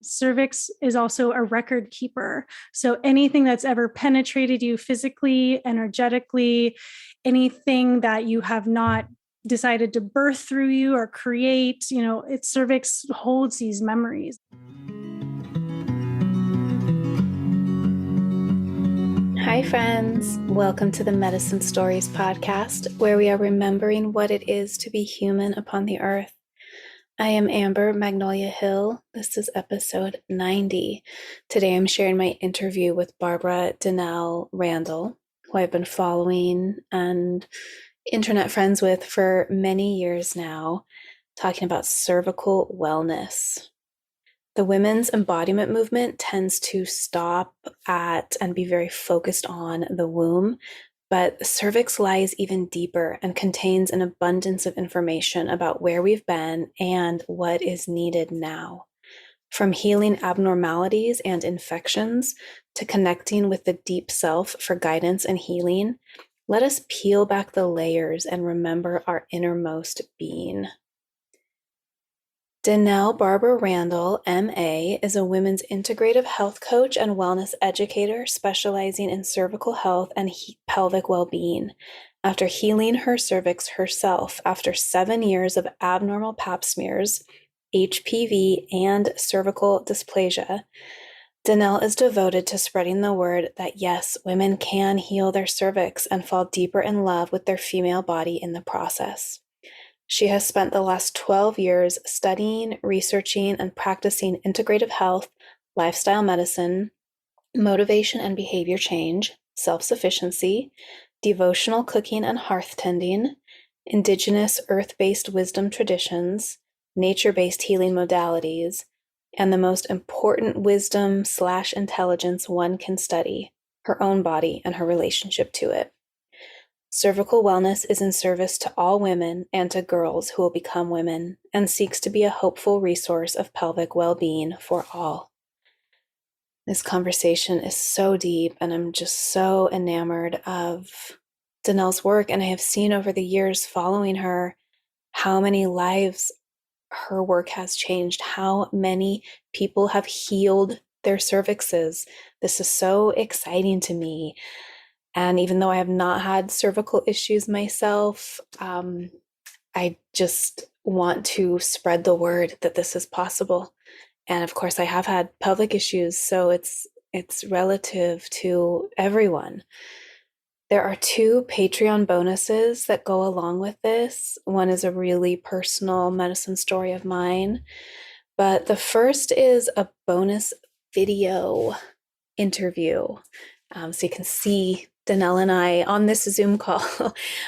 Cervix is also a record keeper. So anything that's ever penetrated you physically, energetically, anything that you have not decided to birth through you or create, its cervix holds these memories. Hi, friends. Welcome to the Medicine Stories podcast, where we are remembering what it is to be human upon the earth. I am Amber Magnolia Hill. This is episode 90. Today I'm sharing my interview with Barbara Denell Randall, who I've been following and internet friends with for many years now, talking about cervical wellness. The women's embodiment movement tends to stop at and be very focused on the womb, but the cervix lies even deeper and contains an abundance of information about where we've been and what is needed now. From healing abnormalities and infections to connecting with the deep self for guidance and healing, let us peel back the layers and remember our innermost being. Denell Barbara Randall, MA, is a women's integrative health coach and wellness educator specializing in cervical health and pelvic well-being. After healing her cervix herself after 7 years of abnormal pap smears, HPV, and cervical dysplasia, Denell is devoted to spreading the word that yes, women can heal their cervix and fall deeper in love with their female body in the process. She has spent the last 12 years studying, researching, and practicing integrative health, lifestyle medicine, motivation and behavior change, self-sufficiency, devotional cooking and hearth tending, indigenous earth-based wisdom traditions, nature-based healing modalities, and the most important wisdom/intelligence one can study, her own body and her relationship to it. Cervical wellness is in service to all women and to girls who will become women and seeks to be a hopeful resource of pelvic well-being for all. This conversation is so deep, and I'm just so enamored of Denell's work, and I have seen over the years following her how many lives her work has changed, how many people have healed their cervixes. This is so exciting to me. And even though I have not had cervical issues myself, I just want to spread the word that this is possible. And of course, I have had pelvic issues, so it's relative to everyone. There are 2 Patreon bonuses that go along with this. One is a really personal medicine story of mine, but the first is a bonus video interview. So you can see Denell and I on this Zoom call.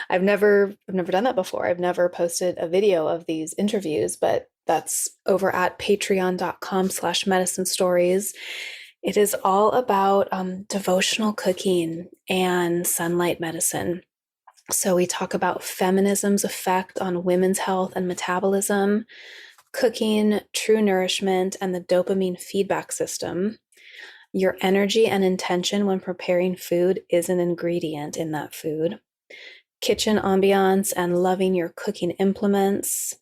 I've never done that before. I've never posted a video of these interviews, but that's over at patreon.com/medicine stories. It is all about devotional cooking and sunlight medicine. So we talk about feminism's effect on women's health and metabolism, cooking, true nourishment, and the dopamine feedback system. Your energy and intention when preparing food is an ingredient in that food. Kitchen ambiance and loving your cooking implements.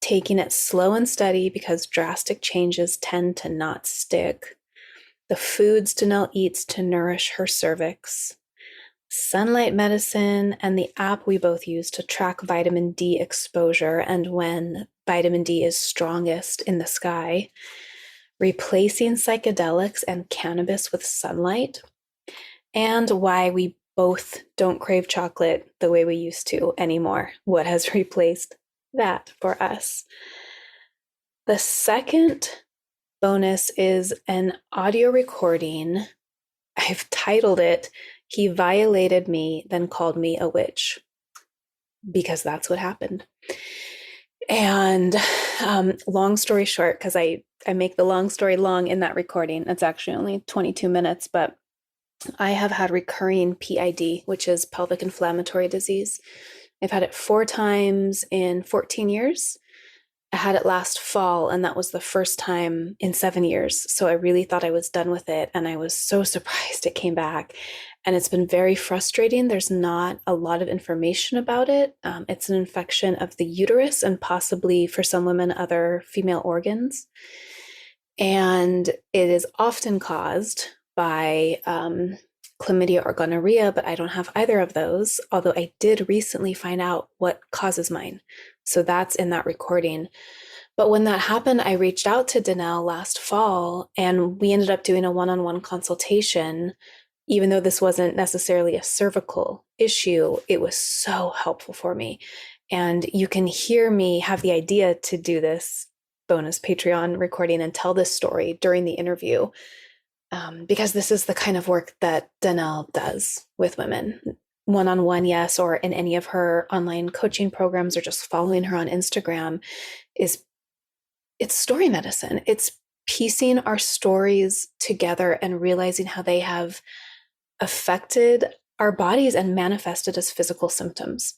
Taking it slow and steady because drastic changes tend to not stick. The foods Denell eats to nourish her cervix. Sunlight medicine and the app we both use to track vitamin D exposure and when vitamin D is strongest in the sky. Replacing psychedelics and cannabis with sunlight, and why we both don't crave chocolate the way we used to anymore. What has replaced that for us? The second bonus is an audio recording. I've titled it, "He Violated Me, Then Called Me a Witch," because that's what happened. And long story short, because I make the long story long in that recording. It's actually only 22 minutes, but I have had recurring PID, which is pelvic inflammatory disease. I've had it 4 times in 14 years. I had it last fall, and that was the first time in 7 years. So I really thought I was done with it, and I was so surprised it came back. And it's been very frustrating. There's not a lot of information about it. It's an infection of the uterus and possibly, for some women, other female organs. And it is often caused by chlamydia or gonorrhea, but I don't have either of those, although I did recently find out what causes mine. So that's in that recording. But when that happened, I reached out to Denell last fall, and we ended up doing a one-on-one consultation. Even though this wasn't necessarily a cervical issue, it was so helpful for me. And you can hear me have the idea to do this bonus Patreon recording and tell this story during the interview, because this is the kind of work that Denell does with women. One-on-one, yes, or in any of her online coaching programs, or just following her on Instagram, is it's story medicine. It's piecing our stories together and realizing how they have affected our bodies and manifested as physical symptoms.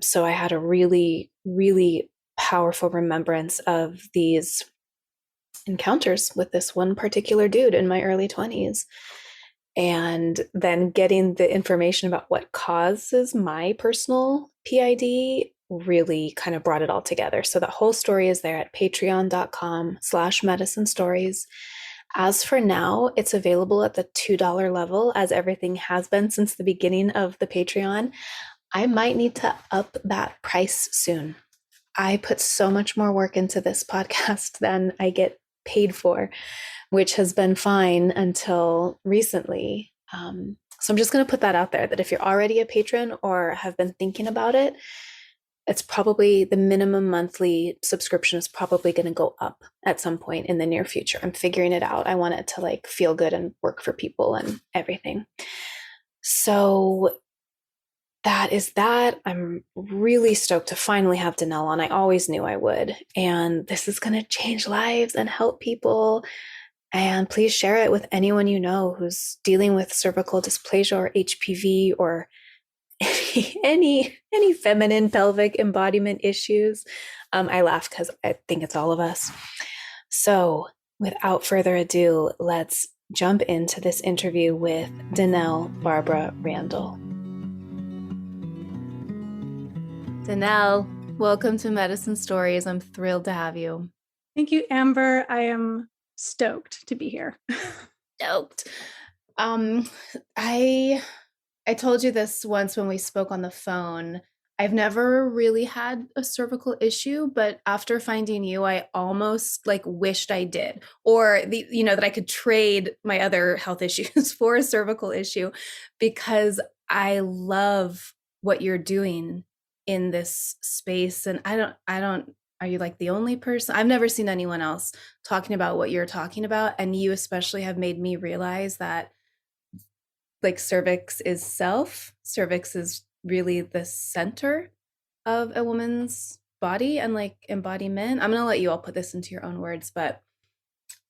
So I had a really, really powerful remembrance of these encounters with this one particular dude in my early 20s. And then getting the information about what causes my personal PID really kind of brought it all together. So the whole story is there at patreon.com/medicine stories. As for now, it's available at the $2 level, as everything has been since the beginning of the Patreon. I might need to up that price soon. I put so much more work into this podcast than I get paid for, which has been fine until recently. So I'm just going to put that out there, that if you're already a patron or have been thinking about it, it's probably the minimum monthly subscription is probably going to go up at some point in the near future. I'm figuring it out. I want it to like feel good and work for people and everything. So that is that. I'm really stoked to finally have Denell on. I always knew I would. And this is going to change lives and help people. And please share it with anyone you know who's dealing with cervical dysplasia or HPV or any feminine pelvic embodiment issues. I laugh because I think it's all of us. So without further ado, let's jump into this interview with Denell Barbara Randall. Denell, welcome to Medicine Stories. I'm thrilled to have you. Thank you, Amber. I am stoked to be here. Stoked. I told you this once when we spoke on the phone. I've never really had a cervical issue, but after finding you, I almost like wished I did, or that I could trade my other health issues for a cervical issue, because I love what you're doing in this space. And I don't, are you like the only person? I've never seen anyone else talking about what you're talking about. And you especially have made me realize that like cervix is self. Cervix is really the center of a woman's body and like embodiment. I'm going to let you all put this into your own words, but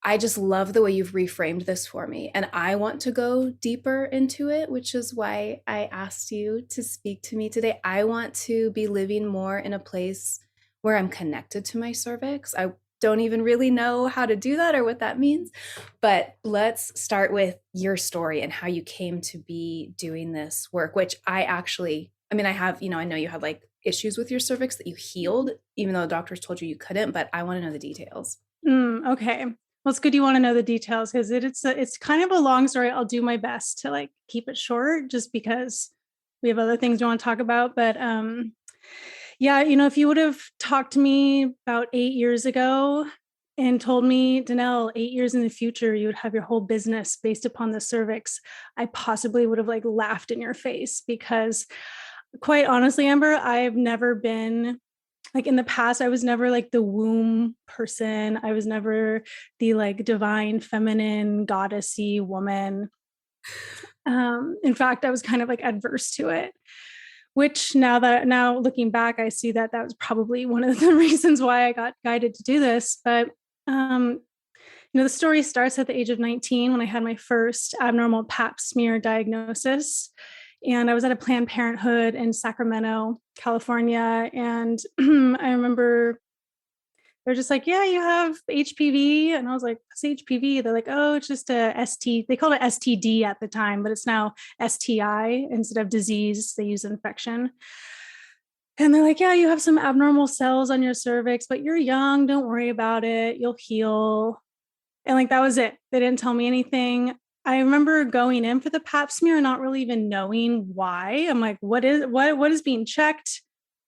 I just love the way you've reframed this for me. And I want to go deeper into it, which is why I asked you to speak to me today. I want to be living more in a place where I'm connected to my cervix. I don't even really know how to do that or what that means. But let's start with your story and how you came to be doing this work, which I have, I know you had like issues with your cervix that you healed, even though doctors told you couldn't, but I want to know the details. Okay. Well, it's good you want to know the details, because it's kind of a long story. I'll do my best to like keep it short, just because we have other things we want to talk about. But yeah, if you would have talked to me about 8 years ago and told me, Denell, 8 years in the future, you would have your whole business based upon the cervix, I possibly would have like laughed in your face, because quite honestly, Amber, I've never been like in the past, I was never like the womb person. I was never the like divine, feminine, goddessy woman. In fact, I was kind of like adverse to it, which now looking back, I see that was probably one of the reasons why I got guided to do this. But, the story starts at the age of 19 when I had my first abnormal pap smear diagnosis. And I was at a Planned Parenthood in Sacramento, California. And I remember they're just like, yeah, you have HPV. And I was like, what's HPV? They're like, oh, it's just a ST. They called it STD at the time, but it's now STI instead of disease. They use infection. And they're like, yeah, you have some abnormal cells on your cervix, but you're young. Don't worry about it. You'll heal. And like that was it. They didn't tell me anything. I remember going in for the pap smear and not really even knowing why. I'm like, what is being checked?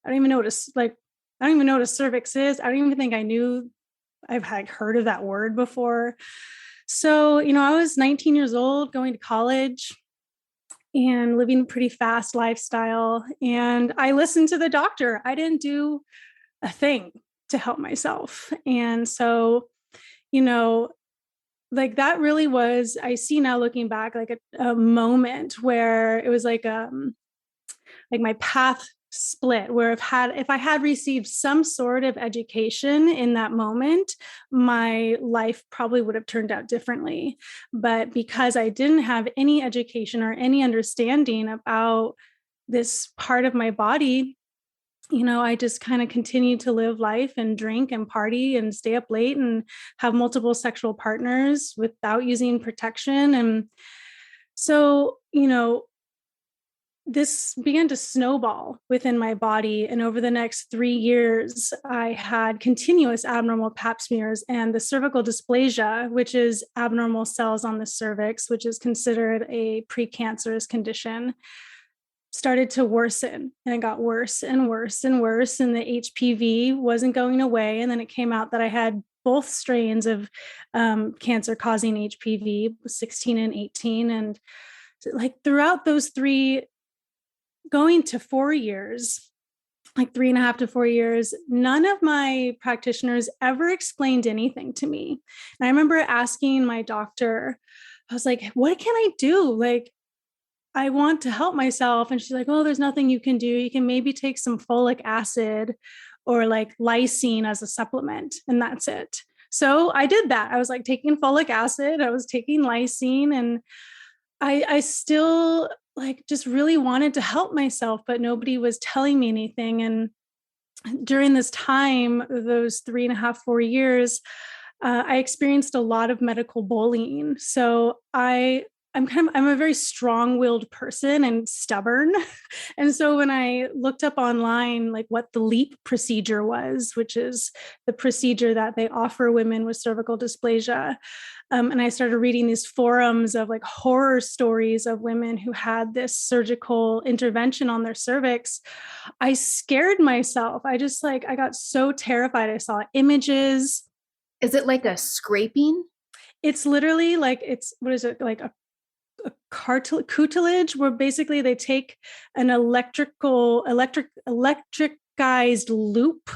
I don't even know what I don't even know what a cervix is. I don't even think I knew I've had heard of that word before. So, I was 19 years old going to college and living a pretty fast lifestyle. And I listened to the doctor. I didn't do a thing to help myself. And so, you know, like that really was, I see now looking back, like a moment where it was like my path split, where if I had received some sort of education in that moment, my life probably would have turned out differently. But because I didn't have any education or any understanding about this part of my body, I just kind of continued to live life and drink and party and stay up late and have multiple sexual partners without using protection. And so, this began to snowball within my body. And over the next 3 years, I had continuous abnormal pap smears, and the cervical dysplasia, which is abnormal cells on the cervix, which is considered a precancerous condition, started to worsen, and it got worse and worse and worse. And the HPV wasn't going away. And then it came out that I had both strains of cancer causing HPV, 16 and 18. And like throughout those going to 4 years, like 3.5 to 4 years, none of my practitioners ever explained anything to me. And I remember asking my doctor, I was like, what can I do? Like, I want to help myself. And she's like, oh, there's nothing you can do. You can maybe take some folic acid or like lysine as a supplement, and that's it. So I did that. I was like taking folic acid, I was taking lysine, and I still like just really wanted to help myself, but nobody was telling me anything. And during this time, those 3.5, 4 years, I experienced a lot of medical bullying. So I'm a very strong-willed person and stubborn. And so when I looked up online, like what the LEEP procedure was, which is the procedure that they offer women with cervical dysplasia, and I started reading these forums of like horror stories of women who had this surgical intervention on their cervix, I scared myself. I got so terrified. I saw images. Is it like a scraping? It's literally like, what is it, like a cartilage, where basically they take an electricized loop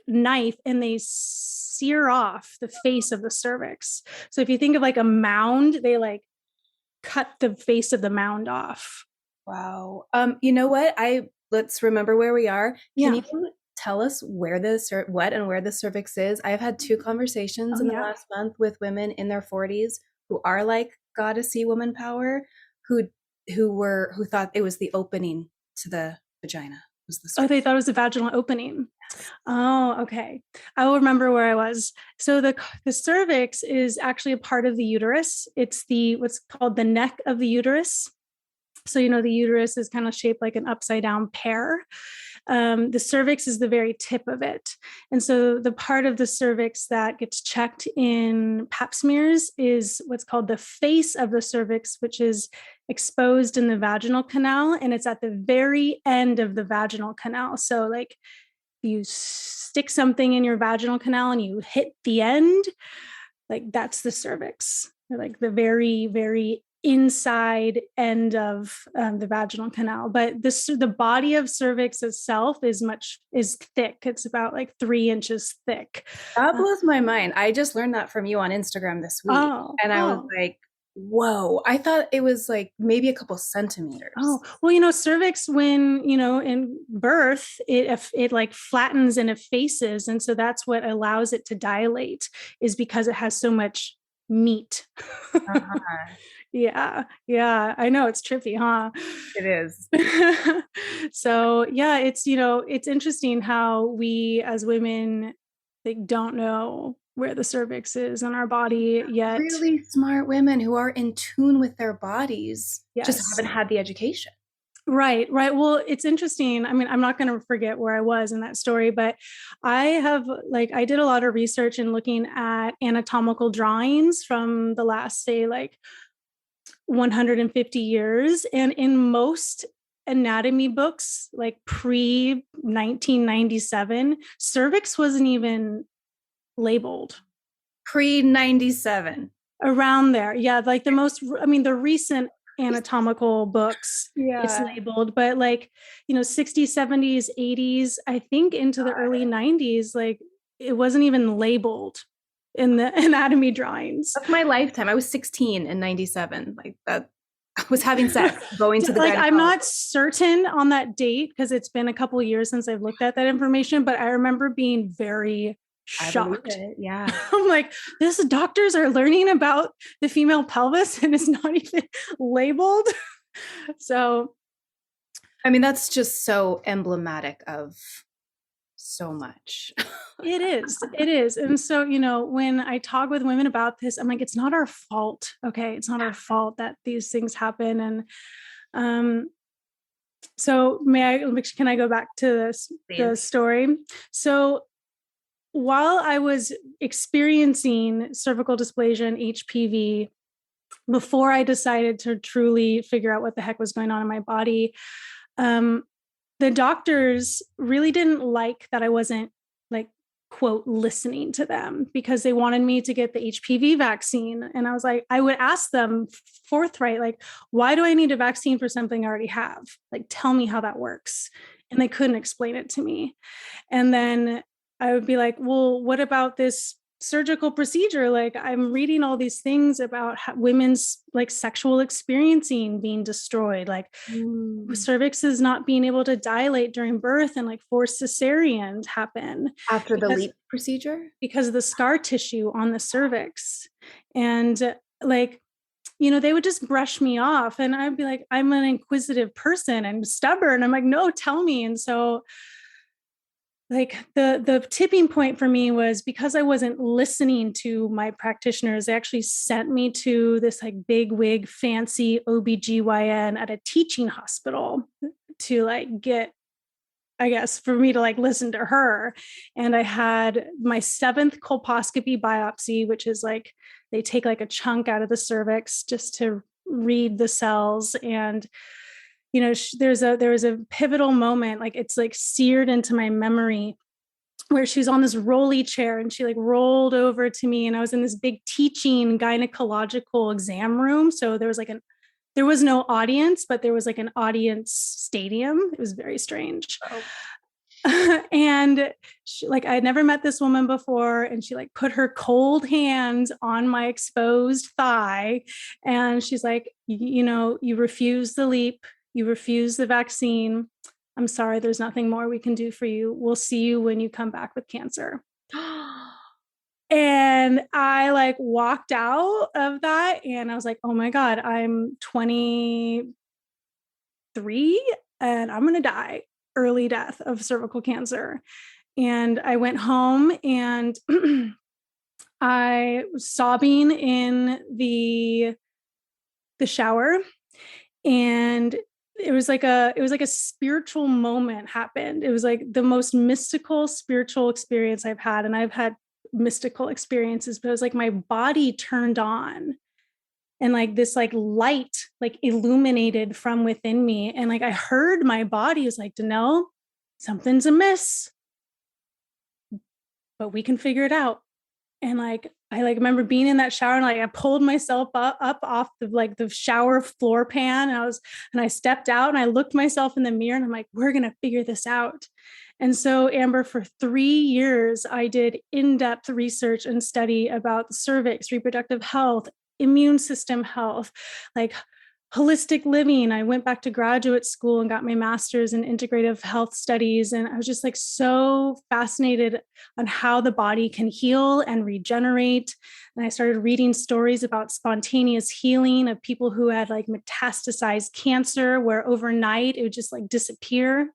knife and they sear off the face of the cervix. So if you think of like a mound, they like cut the face of the mound off. Wow. You know what? Let's remember where we are. Can Yeah. you tell us where what and where the cervix is? I've had two conversations Oh in the yeah. last month with women in their 40s who are like goddessy woman power, who who thought it was the opening to the vagina, was the Oh, cervix. they thought it was a vaginal opening. Oh, okay. I will remember where I was. So the cervix is actually a part of the uterus. It's the what's called the neck of the uterus. So the uterus is kind of shaped like an upside down pear. The cervix is the very tip of it. And so the part of the cervix that gets checked in pap smears is what's called the face of the cervix, which is exposed in the vaginal canal. And it's at the very end of the vaginal canal. So like you stick something in your vaginal canal and you hit the end, like that's the cervix, or like the very, very inside end of the vaginal canal. But the body of cervix itself is thick. It's about like 3 inches thick. That blows my mind. I just learned that from you on Instagram this week. And I was Oh, like, whoa. I thought it was like maybe a couple centimeters. oh, well, cervix, when, in birth, it like flattens and effaces. And so that's what allows it to dilate, is because it has so much meat. Uh-huh. Yeah. Yeah. I know, it's trippy, huh? It is. So yeah, it's interesting how we as women like don't know where the cervix is in our body yet. Really smart women who are in tune with their bodies just Yes. haven't had the education. Right, right. Well, it's interesting. I mean, I'm not going to forget where I was in that story, but I did a lot of research in looking at anatomical drawings from the last, say, like 150 years. And in most anatomy books, like pre 1997, cervix wasn't even labeled. Pre 97. Around there. Yeah. Like the recent anatomical books, it's Yeah. labeled, but like, 60s, 70s, 80s, I think into the early 90s, like it wasn't even labeled in the anatomy drawings. That's my lifetime. I was 16 in 97. Like that. I was having sex, going to the Like I'm gynecologist. not certain on that date because it's been a couple of years since I've looked at that information, but I remember being very I believe shocked. it. Yeah. I'm like, this doctors are learning about the female pelvis and it's not even labeled. So I mean, that's just so emblematic of so much. it is. It is. And so, when I talk with women about this, I'm like, it's not our fault. Okay. It's not our fault that these things happen. And um, so can I go back to the Please. story? So while I was experiencing cervical dysplasia and HPV, before I decided to truly figure out what the heck was going on in my body, um, the doctors really didn't like that I wasn't, like, quote, listening to them because they wanted me to get the HPV vaccine. And I was like, I would ask them forthright, like, why do I need a vaccine for something I already have? Like, tell me how that works. And they couldn't explain it to me. And then I would be like, well, what about this surgical procedure? Like, I'm reading all these things about women's like sexual experiencing being destroyed, like cervix is not being able to dilate during birth, and like forced cesareans happen After the because LEEP procedure? because of the scar tissue on the cervix. And like, they would just brush me off, and I'd be like, I'm an inquisitive person and stubborn. I'm like, no, tell me. And so like the tipping point for me was because I wasn't listening to my practitioners. They actually sent me to this like big wig fancy OBGYN at a teaching hospital to like get, I guess, for me to like listen to her. And I had my 7th colposcopy biopsy, which is like they take like a chunk out of the cervix just to read the cells. And there was a pivotal moment, like it's like seared into my memory, where she was on this rolly chair and she like rolled over to me, and I was in this big teaching gynecological exam room. So there was no audience, but there was like an audience stadium. It was very strange. Oh. And like I had never met this woman before, and she like put her cold hands on my exposed thigh, and she's like, you refuse the LEEP, you refuse the vaccine. I'm sorry, there's nothing more we can do for you. We'll see you when you come back with cancer. And I like walked out of that and I was like, oh my God, I'm 23 and I'm going to die early death of cervical cancer. And I went home and I was sobbing in the shower, and it was like a spiritual moment happened. It was like the most mystical spiritual experience I've had. And I've had mystical experiences, but it was like my body turned on, and like this like light like illuminated from within me. And like I heard my body was like, Denell, something's amiss, but we can figure it out. And like I like remember being in that shower, and like I pulled myself up off the shower floor pan, and I stepped out and I looked myself in the mirror, and I'm like, we're gonna figure this out. And so, Amber, for 3 years I did in-depth research and study about the cervix, reproductive health, immune system health, like holistic living. I went back to graduate school and got my master's in integrative health studies. And I was just like so fascinated on how the body can heal and regenerate. And I started reading stories about spontaneous healing of people who had like metastasized cancer, where overnight it would just like disappear.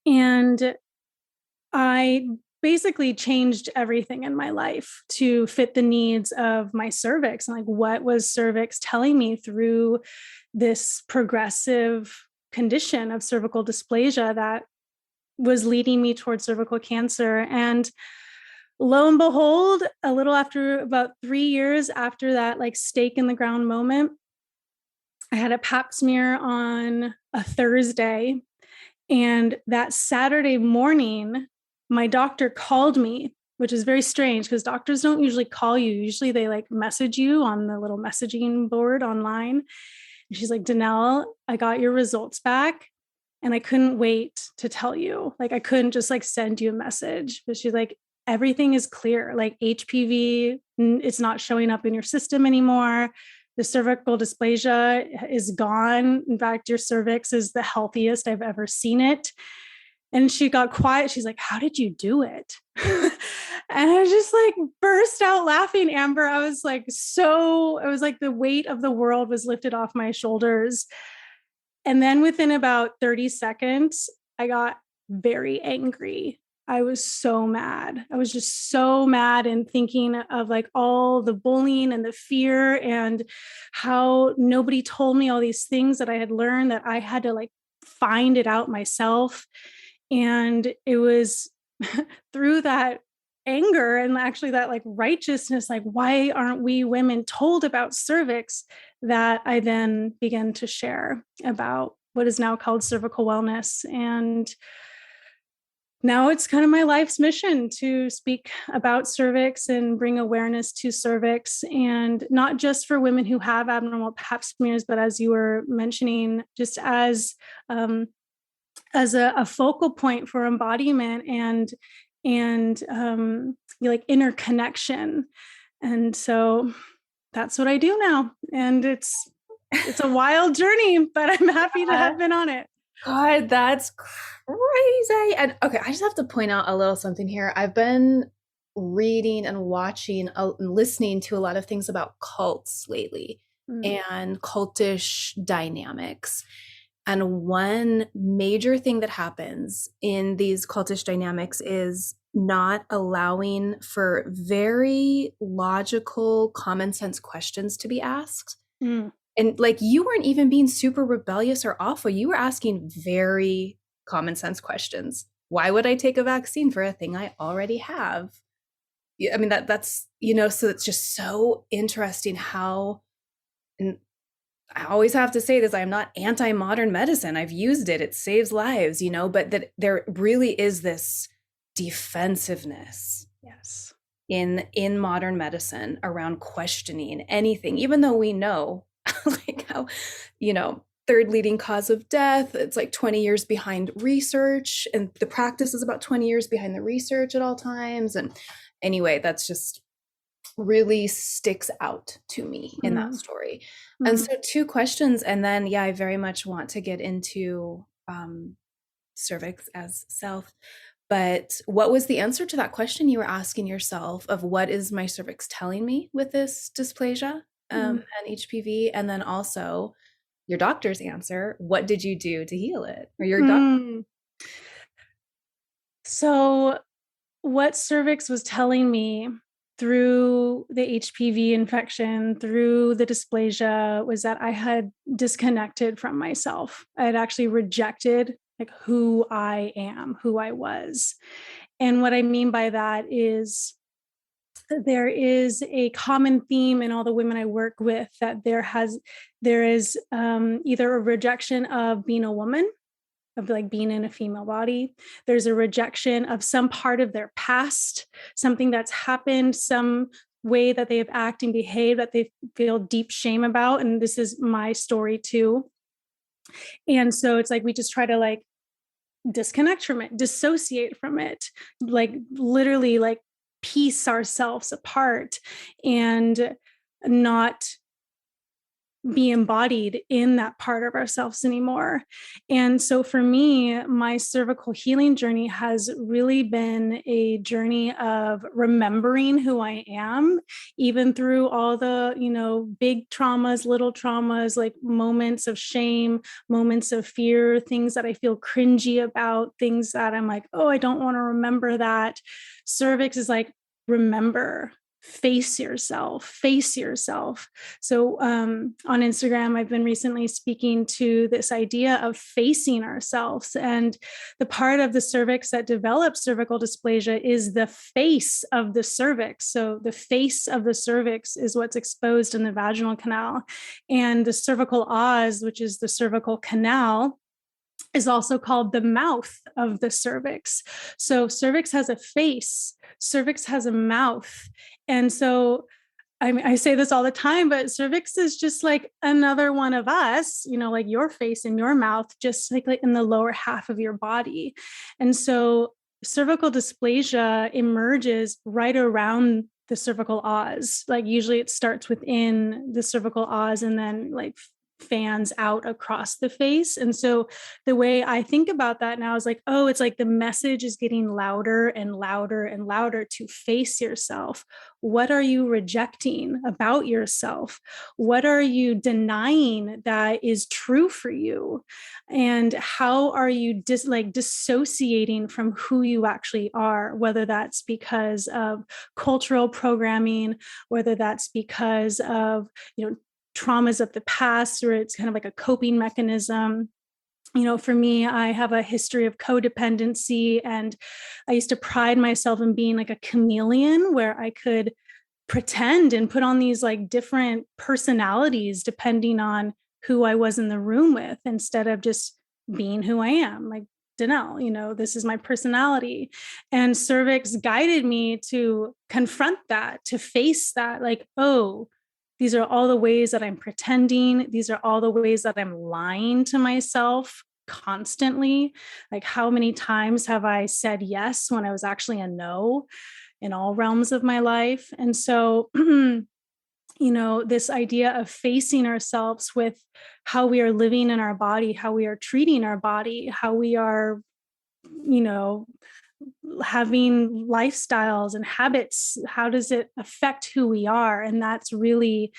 And I basically changed everything in my life to fit the needs of my cervix. And like, what was cervix telling me through this progressive condition of cervical dysplasia that was leading me towards cervical cancer? And lo and behold, a little after, about 3 years after that, like stake in the ground moment, I had a pap smear on a Thursday. And that Saturday morning, my doctor called me, which is very strange because doctors don't usually call you. Usually they like message you on the little messaging board online. And she's like, Denell, I got your results back and I couldn't wait to tell you. Like, I couldn't just like send you a message. But she's like, everything is clear. Like HPV, it's not showing up in your system anymore. The cervical dysplasia is gone. In fact, your cervix is the healthiest I've ever seen it. And she got quiet. She's like, how did you do it? And I just like burst out laughing, Amber. I was like, it was like the weight of the world was lifted off my shoulders. And then within about 30 seconds, I got very angry. I was so mad. I was just so mad and thinking of like all the bullying and the fear and how nobody told me all these things that I had learned, that I had to like find it out myself. And it was through that anger and actually that like righteousness, like, why aren't we women told about cervix, that I then began to share about what is now called cervical wellness. And now it's kind of my life's mission to speak about cervix and bring awareness to cervix, and not just for women who have abnormal pap smears, but as you were mentioning, just as a focal point for embodiment and like interconnection. And so that's what I do now. And it's a wild journey, but I'm happy to have been on it. God, that's crazy. And okay, I just have to point out a little something here. I've been reading and watching and listening to a lot of things about cults lately and cultish dynamics. And one major thing that happens in these cultish dynamics is not allowing for very logical, common sense questions to be asked. And like, you weren't even being super rebellious or awful. You were asking very common sense questions. Why would I take a vaccine for a thing I already have? I mean, that's, so it's just so interesting how, and I always have to say this, I'm not anti-modern medicine. I've used it. It saves lives, but that there really is this defensiveness. Yes. In modern medicine around questioning anything, even though we know like how, third leading cause of death, it's like 20 years behind research, and the practice is about 20 years behind the research at all times. And anyway, that's just really sticks out to me in that story. And so 2 questions, and then I very much want to get into cervix as self. But what was the answer to that question you were asking yourself of what is my cervix telling me with this dysplasia and HPV? And then also your doctor's answer, what did you do to heal it? Or your doctor? So what cervix was telling me through the HPV infection, through the dysplasia, was that I had disconnected from myself. I had actually rejected like who I am, who I was. And what I mean by that is there is a common theme in all the women I work with, that there is either a rejection of being a woman, of like being in a female body. There's a rejection of some part of their past, something that's happened, some way that they have acted and behaved that they feel deep shame about. And this is my story too. And so it's like, we just try to like disconnect from it, dissociate from it, like literally like piece ourselves apart and not be embodied in that part of ourselves anymore. And so for me, my cervical healing journey has really been a journey of remembering who I am, even through all the, big traumas, little traumas, like moments of shame, moments of fear, things that I feel cringy about, things that I'm like, oh, I don't want to remember that. Cervix is like, remember, face yourself. So on Instagram, I've been recently speaking to this idea of facing ourselves. And the part of the cervix that develops cervical dysplasia is the face of the cervix. So the face of the cervix is what's exposed in the vaginal canal. And the cervical os, which is the cervical canal, is also called the mouth of the cervix. So cervix has a face, cervix has a mouth. And so I say this all the time, but cervix is just like another one of us, like your face and your mouth, just like in the lower half of your body. And so cervical dysplasia emerges right around the cervical os. Like usually it starts within the cervical os and then like fans out across the face. And so the way I think about that now is like, oh, it's like the message is getting louder and louder and louder to face yourself. What are you rejecting about yourself? What are you denying that is true for you? And how are you dissociating from who you actually are, whether that's because of cultural programming, whether that's because of, traumas of the past, or it's kind of like a coping mechanism. For me, I have a history of codependency, and I used to pride myself in being like a chameleon where I could pretend and put on these like different personalities depending on who I was in the room with, instead of just being who I am. Like, Denell, this is my personality. And cervix guided me to confront that, to face that, like, oh, these are all the ways that I'm pretending. These are all the ways that I'm lying to myself constantly. Like, how many times have I said yes when I was actually a no in all realms of my life? And so, this idea of facing ourselves with how we are living in our body, how we are treating our body, how we are, having lifestyles and habits, how does it affect who we are? And that's really,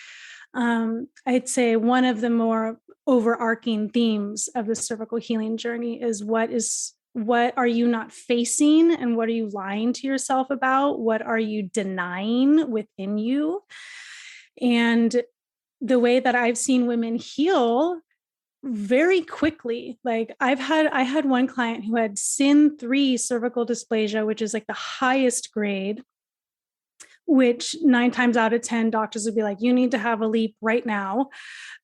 I'd say, one of the more overarching themes of the cervical healing journey is what are you not facing, and what are you lying to yourself about? What are you denying within you? And the way that I've seen women heal very quickly, like I had one client who had SIN 3 cervical dysplasia, which is like the highest grade, which 9 times out of 10 doctors would be like, you need to have a LEEP right now.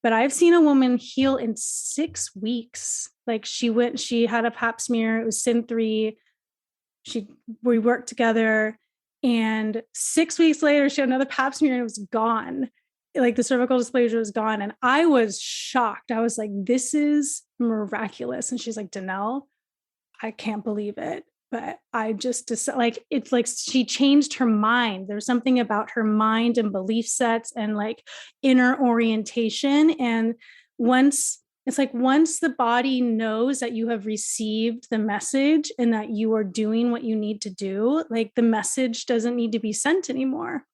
But I've seen a woman heal in 6 weeks. Like she had a pap smear, it was SIN 3. We worked together, and 6 weeks later she had another pap smear and it was gone. Like the cervical dysplasia was gone. And I was shocked. I was like, this is miraculous. And she's like, Denell, I can't believe it. But I just like, it's like she changed her mind. There's something about her mind and belief sets and like inner orientation. And once the body knows that you have received the message and that you are doing what you need to do, like the message doesn't need to be sent anymore.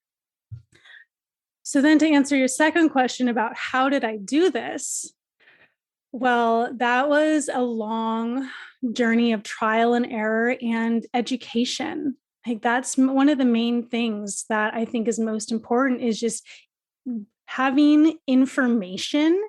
So then, to answer your second question about how did I do this? Well, that was a long journey of trial and error and education. Like that's one of the main things that I think is most important, is just having information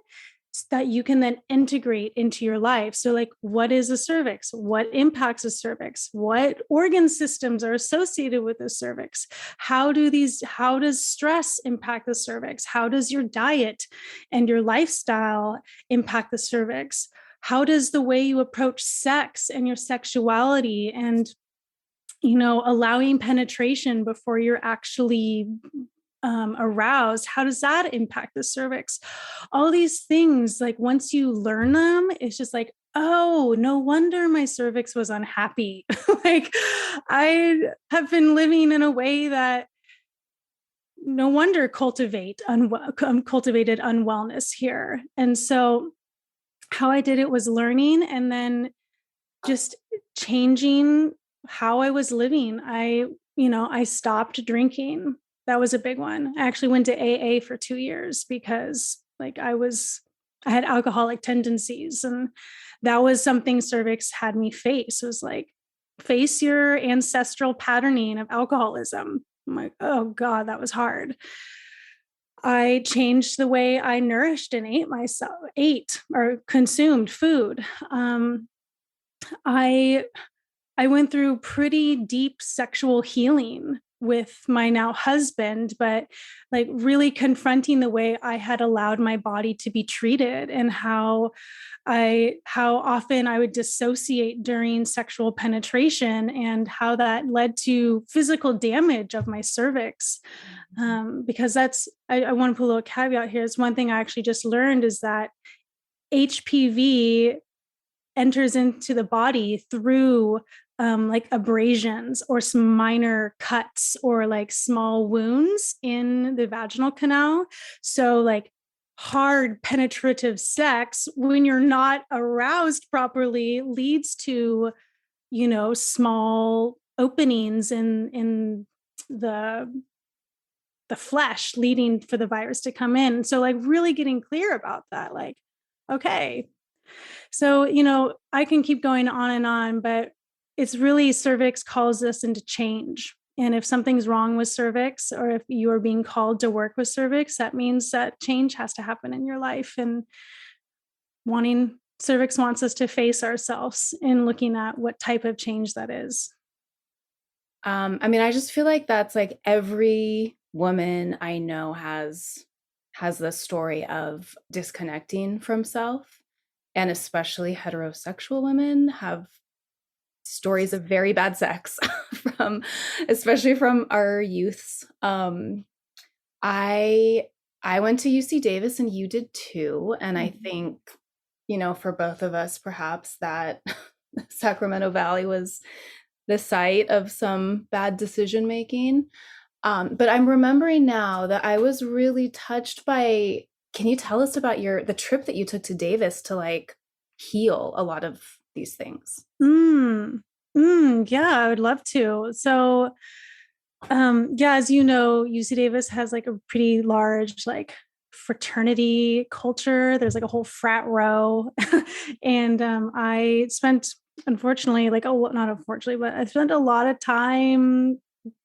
that you can then integrate into your life. So like, what is a cervix? What impacts a cervix? What organ systems are associated with the cervix? How does stress impact the cervix? How does your diet and your lifestyle impact the cervix? How does the way you approach sex and your sexuality and, allowing penetration before you're actually aroused, how does that impact the cervix? All these things, like once you learn them, it's just like, oh, no wonder my cervix was unhappy. Like I have been living in a way that no wonder cultivated unwellness here. And so how I did it was learning and then just changing how I was living. I stopped drinking. That was a big one. I actually went to AA for 2 years because I had alcoholic tendencies, and that was something Cervix had me face. It was like, face your ancestral patterning of alcoholism. I'm like, oh God, that was hard. I changed the way I nourished and ate or consumed food. I I went through pretty deep sexual healing with my now husband, but like really confronting the way I had allowed my body to be treated and how often I would dissociate during sexual penetration and how that led to physical damage of my cervix. Because I want to put a little caveat here. It's one thing I actually just learned is that HPV enters into the body through like abrasions or some minor cuts or like small wounds in the vaginal canal. So like hard penetrative sex when you're not aroused properly leads to, small openings in the flesh, leading for the virus to come in. So like really getting clear about that, like, okay, so, I can keep going on and on, but it's really cervix calls us into change. And if something's wrong with cervix, or if you are being called to work with cervix, that means that change has to happen in your life. And cervix wants us to face ourselves in looking at what type of change that is. I just feel like that's like every woman I know has the story of disconnecting from self, and especially heterosexual women have stories of very bad sex from especially from our youths. I went to UC Davis and you did too, and I think for both of us perhaps that Sacramento Valley was the site of some bad decision making. But I'm remembering now that I was really touched by, can you tell us about the trip that you took to Davis to like heal a lot of these things? Yeah, I would love to. So, yeah, as you know, UC Davis has like a pretty large like fraternity culture. There's like a whole frat row, and I spent, unfortunately, like, oh, not unfortunately, but I spent a lot of time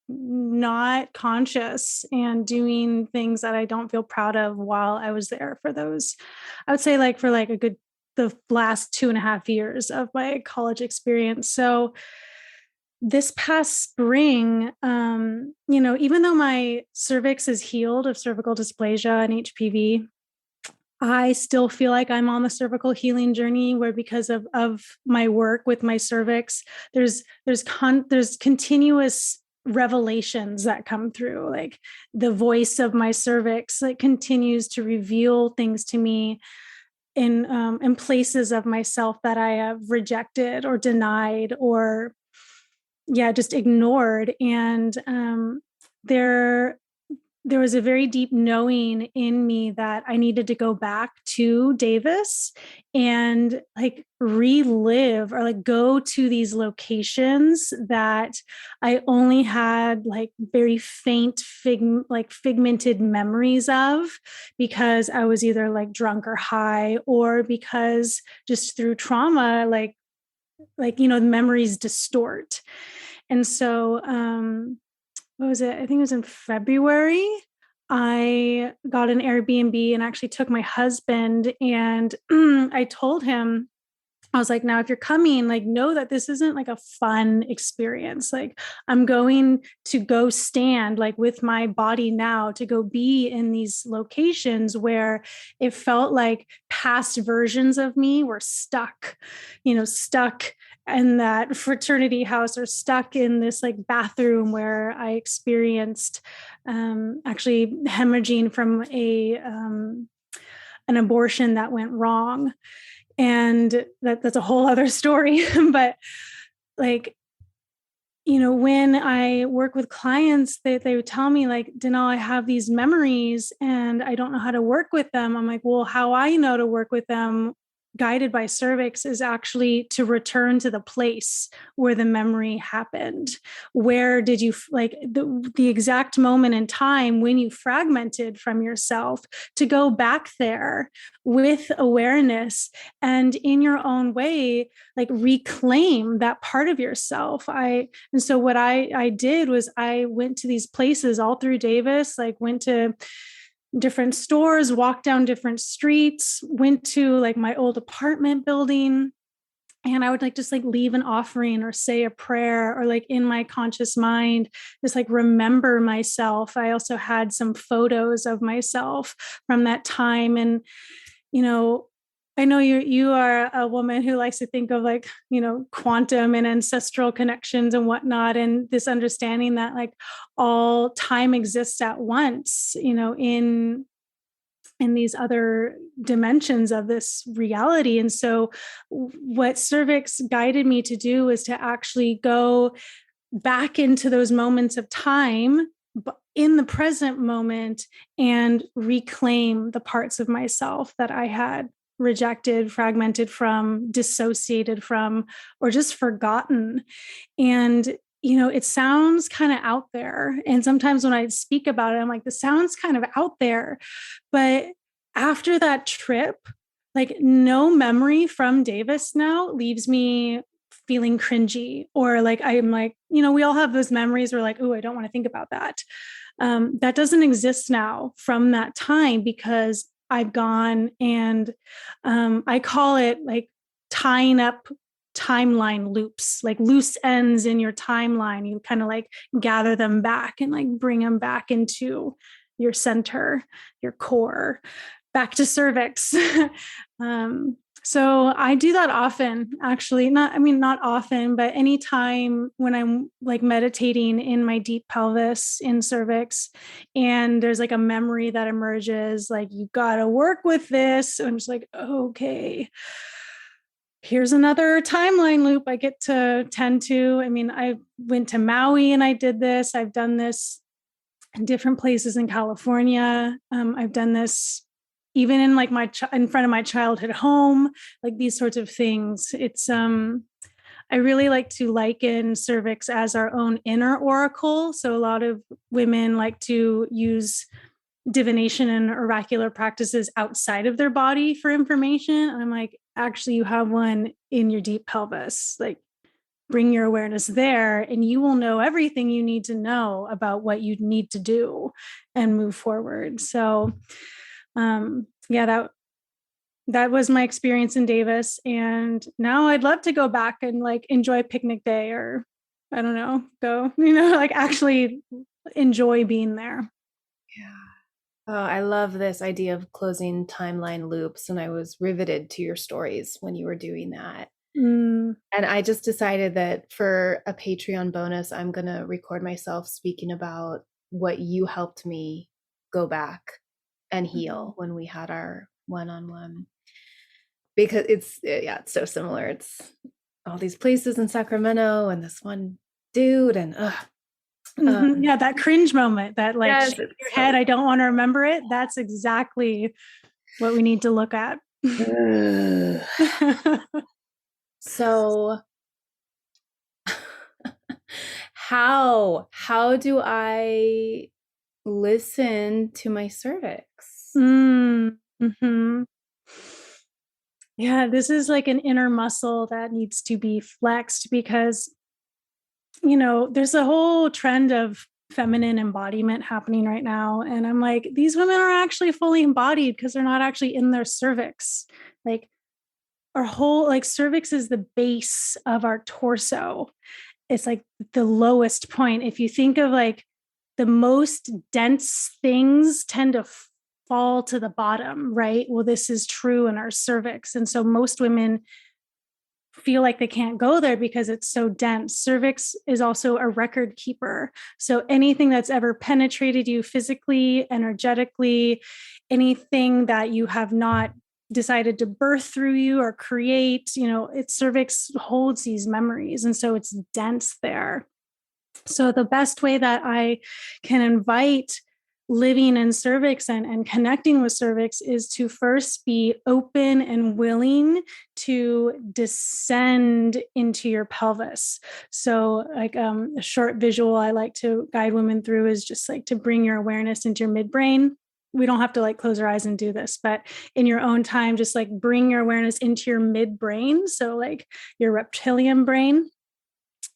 not conscious and doing things that I don't feel proud of while I was there for those. I would say like for like the last 2.5 years of my college experience. So this past spring, even though my cervix is healed of cervical dysplasia and HPV, I still feel like I'm on the cervical healing journey where, because of my work with my cervix, there's continuous revelations that come through. Like the voice of my cervix like continues to reveal things to me in places of myself that I have rejected or denied or just ignored. And there there was a very deep knowing in me that I needed to go back to Davis and like relive or like go to these locations that I only had like very faint figmented memories of, because I was either like drunk or high, or because just through trauma, memories distort. And so what was it? I think it was in February. I got an Airbnb and actually took my husband, and I told him, I was like, now, if you're coming, like, know that this isn't like a fun experience. Like, I'm going to go stand like with my body now to go be in these locations where it felt like past versions of me were stuck in that fraternity house, or stuck in this like bathroom where I experienced actually hemorrhaging from an abortion that went wrong. And that's a whole other story. But like, when I work with clients, they would tell me like, Denell, I have these memories and I don't know how to work with them. I'm like, well, how I know to work with them, guided by Cervix, is actually to return to the place where the memory happened. Where did you, like, the exact moment in time when you fragmented from yourself, to go back there with awareness and in your own way, like reclaim that part of yourself. And so what I did was I went to these places all through Davis, like went to different stores, walked down different streets, went to like my old apartment building. And I would like just like leave an offering or say a prayer, or like in my conscious mind, just like remember myself. I also had some photos of myself from that time. And, I know you are a woman who likes to think of like, quantum and ancestral connections and whatnot, and this understanding that like all time exists at once, in these other dimensions of this reality. And so what Cervix guided me to do is to actually go back into those moments of time in the present moment and reclaim the parts of myself that I had rejected, fragmented from, dissociated from, or just forgotten. And it sounds kind of out there. And sometimes when I speak about it, I'm like, this sounds kind of out there. But after that trip, like no memory from Davis now leaves me feeling cringy, or like I'm like, we all have those memories where like, oh, I don't want to think about that. That doesn't exist now from that time, because I've gone and I call it like tying up timeline loops, like loose ends in your timeline. You kind of like gather them back and like bring them back into your center, your core, back to cervix. So I do that often, actually. Not often, but anytime when I'm like meditating in my deep pelvis in cervix, and there's like a memory that emerges, like, you got to work with this. And I'm just like, okay, here's another timeline loop I get to tend to. I went to Maui and I did this. I've done this in different places in California. I've done this even in like in front of my childhood home, like these sorts of things. It's I really like to liken cervix as our own inner oracle. So a lot of women like to use divination and oracular practices outside of their body for information. And I'm like, actually, you have one in your deep pelvis. Like, bring your awareness there and you will know everything you need to know about what you need to do and move forward. So that was my experience in Davis. And now I'd love to go back and like enjoy picnic day, or I don't know, go, like actually enjoy being there. Yeah. Oh, I love this idea of closing timeline loops. And I was riveted to your stories when you were doing that. And I just decided that for a Patreon bonus, I'm going to record myself speaking about what you helped me go back and heal when we had our one-on-one. Because it's so similar. It's all these places in Sacramento and this one dude and that cringe moment, that like yes, shake your head, I don't want to remember it. That's exactly what we need to look at. So how do I listen to my cervix? Mm-hmm. Yeah, this is like an inner muscle that needs to be flexed, because there's a whole trend of feminine embodiment happening right now, and I'm like, these women are actually fully embodied because they're not actually in their cervix. Like, our whole like cervix is the base of our torso. It's like the lowest point. If you think of like the most dense things tend to fall to the bottom, right? Well, this is true in our cervix. And so most women feel like they can't go there because it's so dense. Cervix is also a record keeper. So anything that's ever penetrated you physically, energetically, anything that you have not decided to birth through you or create, its cervix holds these memories. And so it's dense there. So the best way that I can invite living in cervix and connecting with cervix is to first be open and willing to descend into your pelvis. So like a short visual I like to guide women through is just like to bring your awareness into your midbrain. We don't have to like close our eyes and do this, but in your own time, just like bring your awareness into your midbrain. So like your reptilian brain.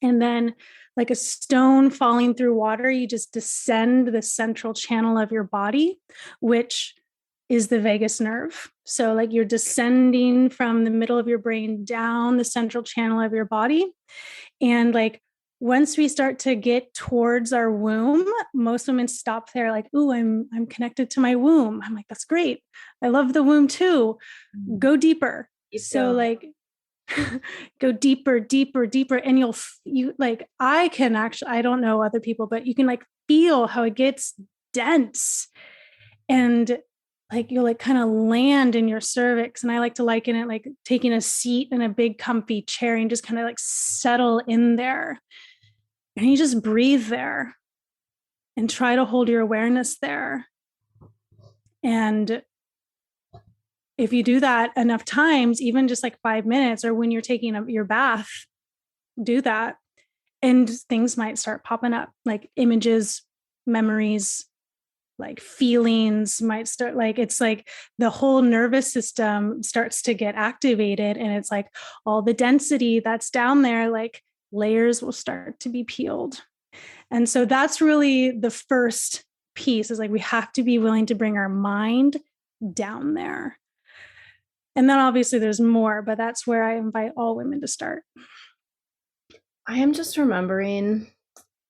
And then like a stone falling through water, you just descend the central channel of your body, which is the vagus nerve. So like you're descending from the middle of your brain down the central channel of your body. And like once we start to get towards our womb, most women stop there like, "Ooh, I'm connected to my womb." I'm like, "That's great. I love the womb too. Go deeper." So like go deeper, deeper, deeper. And you like, I can actually, I don't know other people, but you can like feel how it gets dense and like you'll like kind of land in your cervix. And I like to liken it like taking a seat in a big comfy chair and just kind of like settle in there. And you just breathe there and try to hold your awareness there. And if you do that enough times, even just like 5 minutes, or when you're taking your bath, do that. And things might start popping up, like images, memories, like feelings might start, like it's like the whole nervous system starts to get activated. And it's like all the density that's down there, like layers will start to be peeled. And so that's really the first piece, is like we have to be willing to bring our mind down there. And then obviously there's more, but that's where I invite all women to start. I am just remembering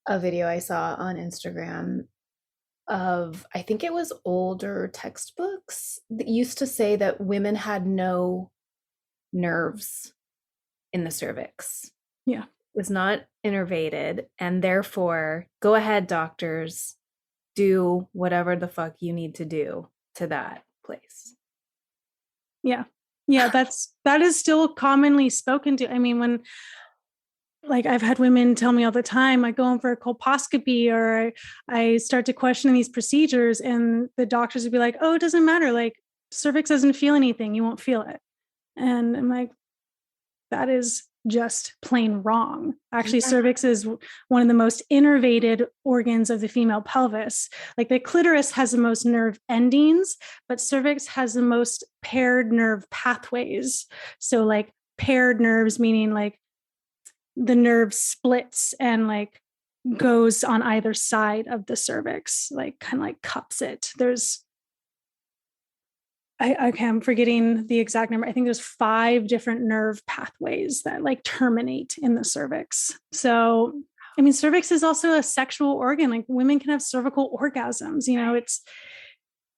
a video I saw on Instagram of, I think it was older textbooks that used to say that women had no nerves in the cervix. Yeah. It was not innervated, and therefore, go ahead, doctors, do whatever the fuck you need to do to that place. Yeah. Yeah, that is still commonly spoken to. I mean, when like I've had women tell me all the time, I go in for a colposcopy or I start to question these procedures and the doctors would be like, "Oh, it doesn't matter. Like cervix doesn't feel anything. You won't feel it." And I'm like, that is just plain wrong. Actually, Yeah. cervix is one of the most innervated organs of the female pelvis. Like the clitoris has the most nerve endings, but cervix has the most paired nerve pathways. So like paired nerves, meaning like the nerve splits and like goes on either side of the cervix, like kind of like cups it. I'm forgetting the exact number. I think there's 5 different nerve pathways that like terminate in the cervix. So, I mean, cervix is also a sexual organ. Like women can have cervical orgasms,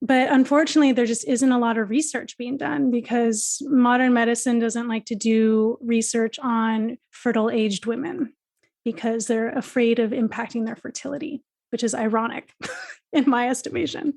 but unfortunately, there just isn't a lot of research being done because modern medicine doesn't like to do research on fertile aged women because they're afraid of impacting their fertility, which is ironic in my estimation.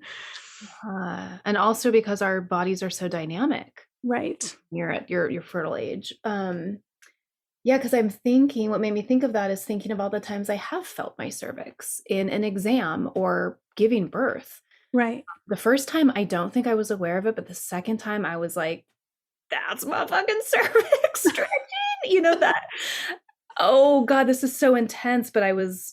And also because our bodies are so dynamic. Right. You're at your fertile age. Yeah, because I'm thinking, what made me think of that is thinking of all the times I have felt my cervix in an exam or giving birth. Right. The first time, I don't think I was aware of it, but the second time I was like, that's my fucking cervix stretching, that. Oh God, this is so intense. But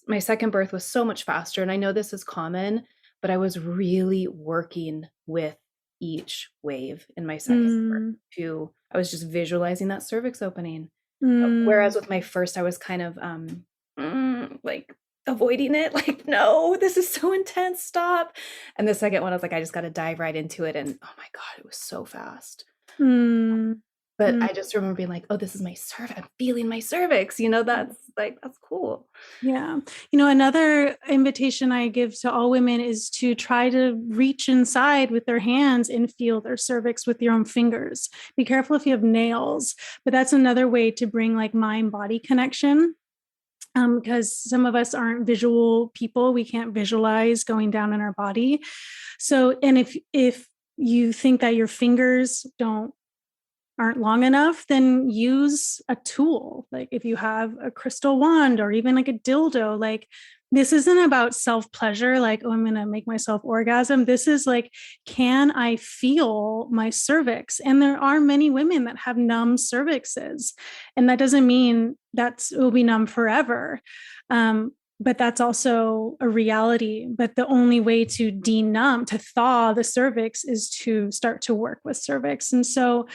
my second birth was so much faster. And I know this is common, but I was really working with each wave in my second birth I was just visualizing that cervix opening. Whereas with my first, I was kind of like avoiding it, like, no, this is so intense, stop. And the second one, I was like, I just got to dive right into it. And oh my God, it was so fast. But I just remember being like, oh, this is my cervix. I'm feeling my cervix. That's cool. Yeah. Another invitation I give to all women is to try to reach inside with their hands and feel their cervix with your own fingers. Be careful if you have nails, but that's another way to bring like mind-body connection. Because some of us aren't visual people. We can't visualize going down in our body. So, and if you think that your fingers don't aren't long enough, then use a tool. Like if you have a crystal wand or even like a dildo, like this isn't about self-pleasure, like, oh, I'm going to make myself orgasm. This is like, can I feel my cervix? And there are many women that have numb cervixes. And that doesn't mean it will be numb forever. But that's also a reality. But the only way to denumb, to thaw the cervix, is to start to work with cervix. And so,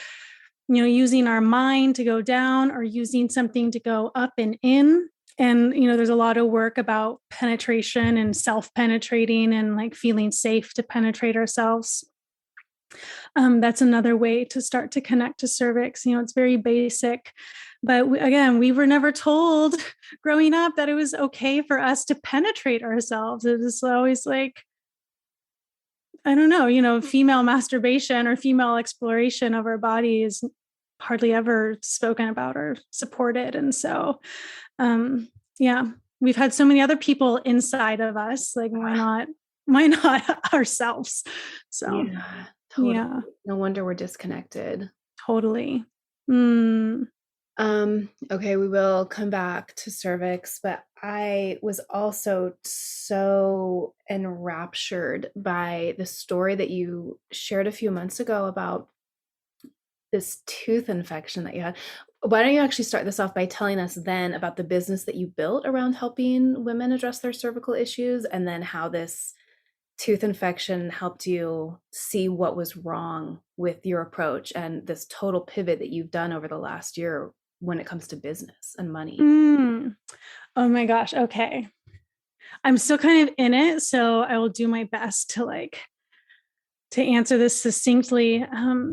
using our mind to go down or using something to go up and in. And, there's a lot of work about penetration and self-penetrating and like feeling safe to penetrate ourselves. That's another way to start to connect to cervix. It's very basic, but we were never told growing up that it was okay for us to penetrate ourselves. It was always like, I don't know, female masturbation or female exploration of our body is hardly ever spoken about or supported. And so, we've had so many other people inside of us. Like, why not ourselves? So, yeah, totally. yeah, No wonder we're disconnected. totally. Okay, we will come back to cervix, but I was also so enraptured by the story that you shared a few months ago about this tooth infection that you had. Why don't you actually start this off by telling us then about the business that you built around helping women address their cervical issues, and then how this tooth infection helped you see what was wrong with your approach and this total pivot that you've done over the last year when it comes to business and money. Oh my gosh. Okay. I'm still kind of in it, so I will do my best to answer this succinctly.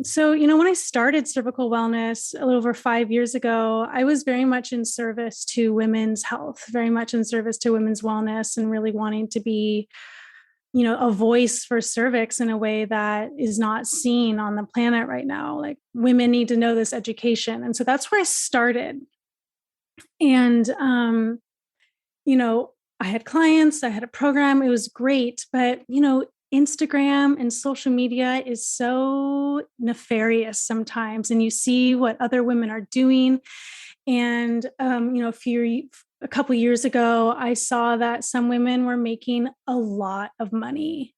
So, when I started Cervical Wellness a little over 5 years ago, I was very much in service to women's health, very much in service to women's wellness, and really wanting to be, a voice for cervix in a way that is not seen on the planet right now. Like, women need to know this education. And so that's where I started. And, I had clients, I had a program, it was great, but, Instagram and social media is so nefarious sometimes, and you see what other women are doing. And, a couple years ago, I saw that some women were making a lot of money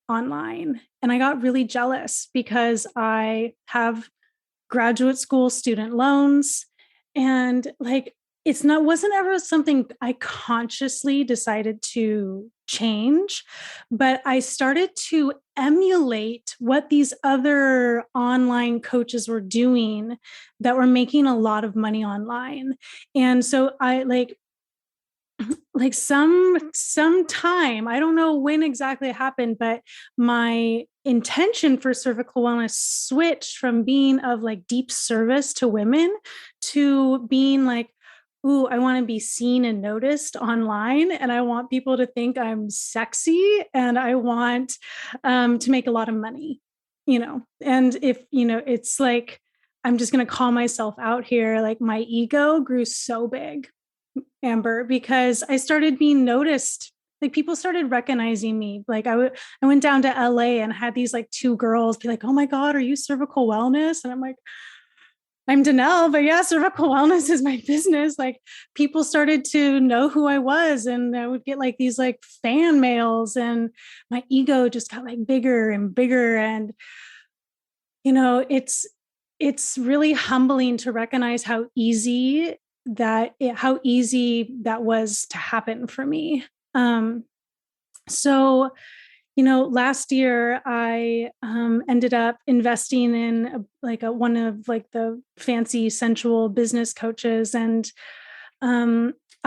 online. And I got really jealous because I have graduate school student loans, and like, wasn't ever something I consciously decided to change, but I started to emulate what these other online coaches were doing that were making a lot of money online. And so I some time, I don't know when exactly it happened, but my intention for cervical wellness switched from being of like deep service to women to being like, ooh, I want to be seen and noticed online, and I want people to think I'm sexy, and I want to make a lot of money, and if, it's like, I'm just going to call myself out here. Like, my ego grew so big, Amber, because I started being noticed. Like, people started recognizing me. Like, I went down to LA and had these like two girls be like, "Oh my God, are you Cervical Wellness?" And I'm like, "I'm Denell, but yeah, Cervical Wellness is my business." Like, people started to know who I was, and I would get like these like fan mails, and my ego just got like bigger and bigger. And, it's really humbling to recognize how easy that was to happen for me. So, last year I ended up investing in one of like the fancy sensual business coaches, and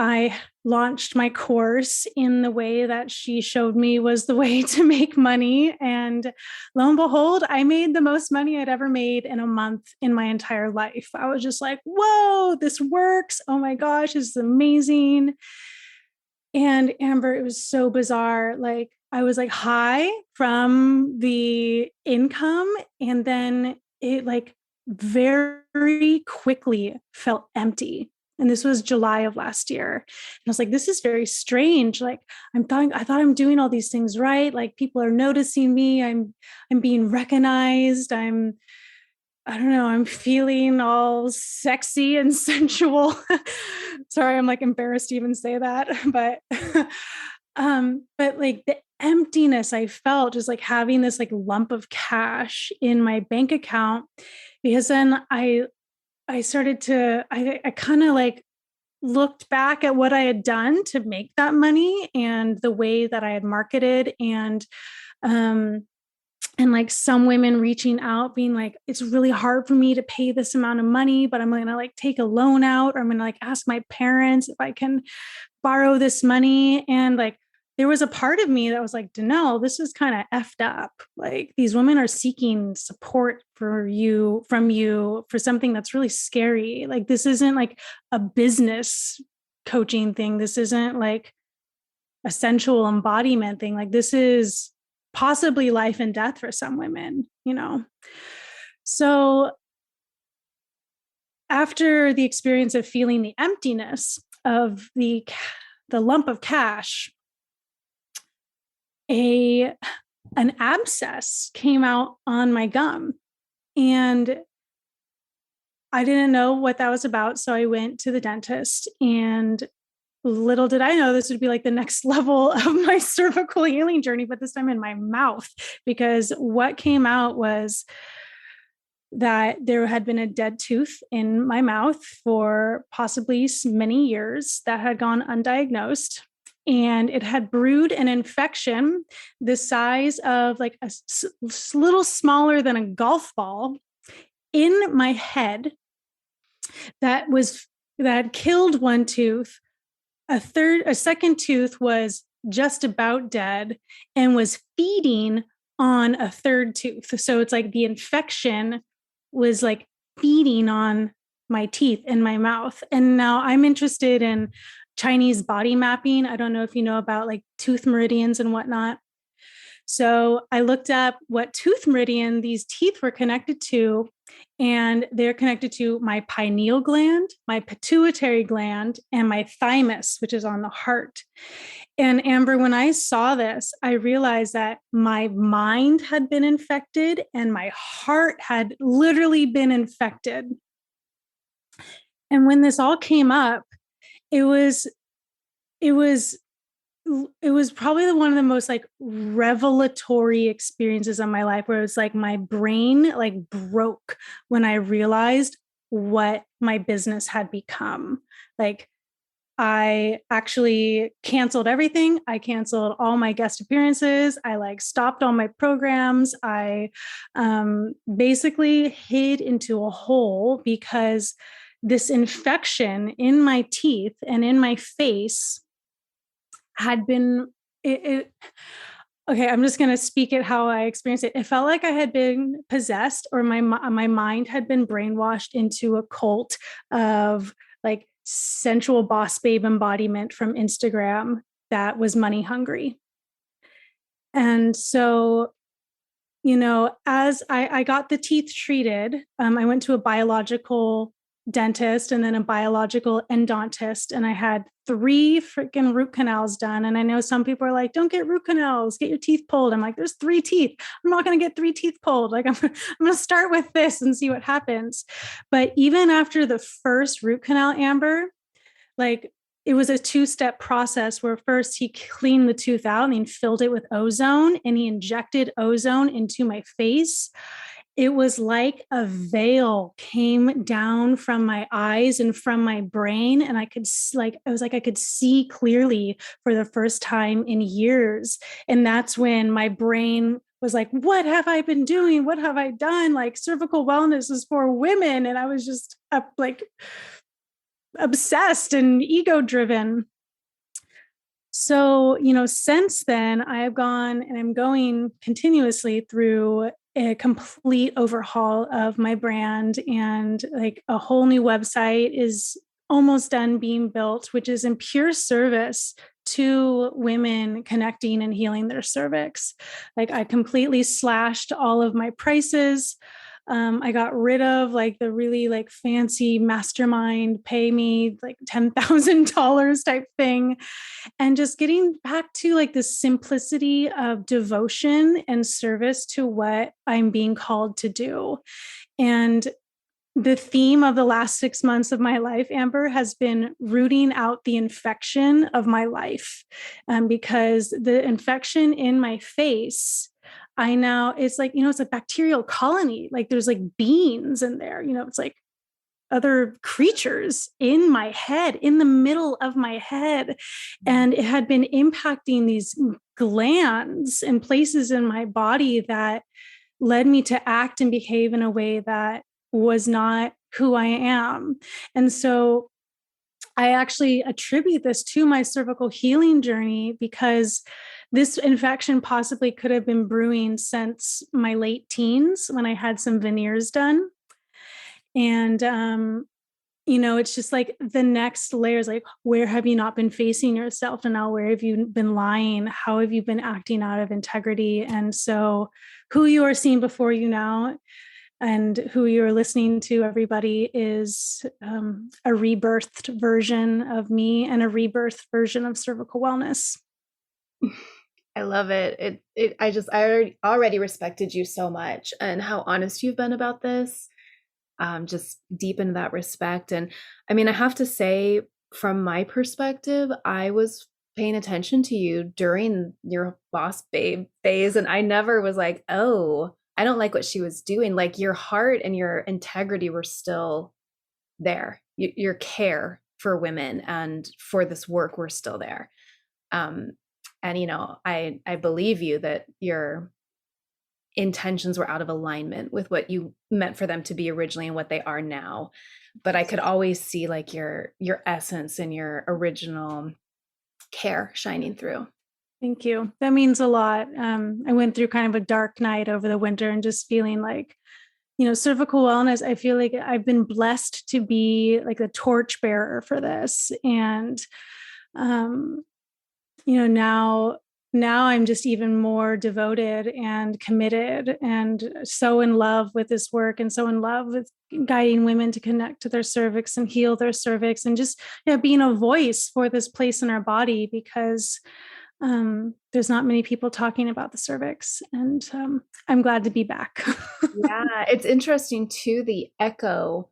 I launched my course in the way that she showed me was the way to make money. And lo and behold, I made the most money I'd ever made in a month in my entire life. I was just like, whoa, this works. Oh my gosh, this is amazing. And Amber, it was so bizarre. Like, I was like high from the income, and then it like very quickly felt empty. And this was July of last year. And I was like, this is very strange. Like, I thought I'm doing all these things right. Like, people are noticing me. I'm being recognized. I'm, I don't know, I'm feeling all sexy and sensual. Sorry, I'm like embarrassed to even say that, but like the emptiness I felt just like having this like lump of cash in my bank account, because then I started to I kind of like looked back at what I had done to make that money and the way that I had marketed, um and like some women reaching out being like, it's really hard for me to pay this amount of money, but I'm going to like take a loan out, or I'm going to like ask my parents if I can borrow this money. And like there was a part of me that was like, Denell, this is kind of effed up. Like these women are seeking support for you from you for something that's really scary. Like this isn't like a business coaching thing. This isn't like a sensual embodiment thing. Like this is possibly life and death for some women, you know? So after the experience of feeling the emptiness of the lump of cash, an abscess came out on my gum, and I didn't know what that was about. So I went to the dentist, and little did I know this would be like the next level of my cervical healing journey, but this time in my mouth, because what came out was that there had been a dead tooth in my mouth for possibly many years that had gone undiagnosed. And it had brewed an infection the size of like a little smaller than a golf ball in my head that killed one tooth. A second tooth was just about dead and was feeding on a third tooth. So it's like the infection was like feeding on my teeth in my mouth. And now I'm interested in Chinese body mapping. I don't know if you know about like tooth meridians and whatnot. So I looked up what tooth meridian these teeth were connected to, and they're connected to my pineal gland, my pituitary gland, and my thymus, which is on the heart. And Amber, when I saw this, I realized that my mind had been infected and my heart had literally been infected. And when this all came up, it was it was it was probably one of the most like revelatory experiences of my life, where it was like my brain like broke when I realized what my business had become. Like I actually canceled everything. I canceled all my guest appearances. I like stopped all my programs. I basically hid into a hole because this infection in my teeth and in my face had been it okay, I'm just going to speak it how I experienced it. It felt like I had been possessed, or my mind had been brainwashed into a cult of like sensual boss babe embodiment from Instagram that was money hungry. And so, you know, as I got the teeth treated, I went to a biological dentist and then a biological endodontist, and I had 3 freaking root canals done. And I know some people are like, don't get root canals, get your teeth pulled. I'm like, there's 3 teeth. I'm not going to get 3 teeth pulled. Like I'm going to start with this and see what happens. But even after the first root canal, Amber, like it was a 2-step process where first he cleaned the tooth out and he filled it with ozone, and he injected ozone into my face. It was like a veil came down from my eyes and from my brain. And I could I could see clearly for the first time in years. And that's when my brain was like, what have I been doing? What have I done? Like cervical wellness is for women. And I was just like obsessed and ego driven. So, you know, since then, I have gone and I'm going continuously through a complete overhaul of my brand, and like a whole new website is almost done being built, which is in pure service to women connecting and healing their cervix. Like I completely slashed all of my prices. I got rid of like the really like fancy mastermind, pay me like $10,000 type thing, and just getting back to like the simplicity of devotion and service to what I'm being called to do. And the theme of the last 6 months of my life, Amber, has been rooting out the infection of my life, because the infection in my face, I now, it's like, it's a bacterial colony. Like there's like beings in there, it's like other creatures in my head, in the middle of my head. And it had been impacting these glands and places in my body that led me to act and behave in a way that was not who I am. And so I actually attribute this to my cervical healing journey, because this infection possibly could have been brewing since my late teens when I had some veneers done. And, it's just like the next layer is like, where have you not been facing yourself? And now where have you been lying? How have you been acting out of integrity? And so who you are seeing before you now and who you're listening to, everybody, is a rebirthed version of me and a rebirthed version of cervical wellness. I love it. I already respected you so much and how honest you've been about this. Just deepen that respect. And I mean, I have to say, from my perspective, I was paying attention to you during your boss babe phase, and I never was like, oh, I don't like what she was doing. Like your heart and your integrity were still there. Your care for women and for this work were still there. And I believe you that your intentions were out of alignment with what you meant for them to be originally and what they are now. But I could always see like your essence and your original care shining through. Thank you. That means a lot. I went through kind of a dark night over the winter and just feeling like, cervical wellness, I feel like I've been blessed to be like a torchbearer for this. And, now I'm just even more devoted and committed and so in love with this work and so in love with guiding women to connect to their cervix and heal their cervix and just being a voice for this place in our body, because there's not many people talking about the cervix, and I'm glad to be back. Yeah, it's interesting too, the echo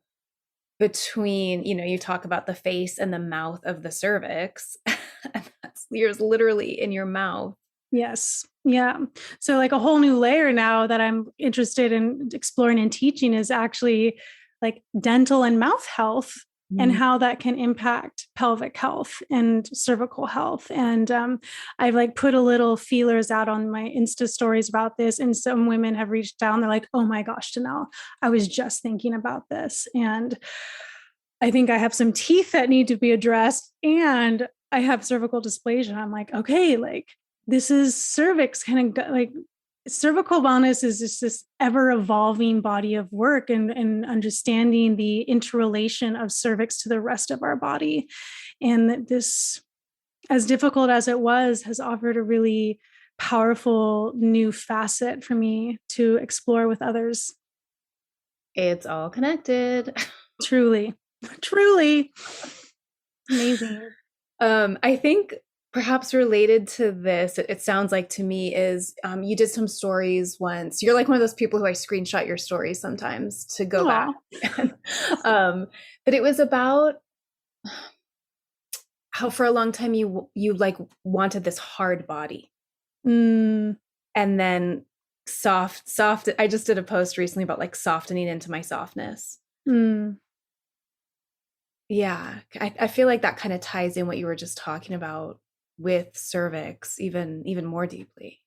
between, you talk about the face and the mouth of the cervix, and that's yours literally in your mouth. Yes. Yeah. So like a whole new layer now that I'm interested in exploring and teaching is actually like dental and mouth health and how that can impact pelvic health and cervical health. And I've like put a little feelers out on my Insta stories about this. And some women have reached out and they're like, oh my gosh, Denell, I was just thinking about this. And I think I have some teeth that need to be addressed. And I have cervical dysplasia. I'm like, okay, like this is cervix kind of like cervical wellness is just this ever evolving body of work and understanding the interrelation of cervix to the rest of our body. And this, as difficult as it was, has offered a really powerful new facet for me to explore with others. It's all connected. Truly, truly amazing. I think perhaps related to this, it sounds like to me is you did some stories once. You're like one of those people who I screenshot your stories sometimes to go back. But it was about how for a long time you like wanted this hard body. And then soft. I just did a post recently about like softening into my softness. Yeah, I feel like that kind of ties in what you were just talking about with cervix even more deeply.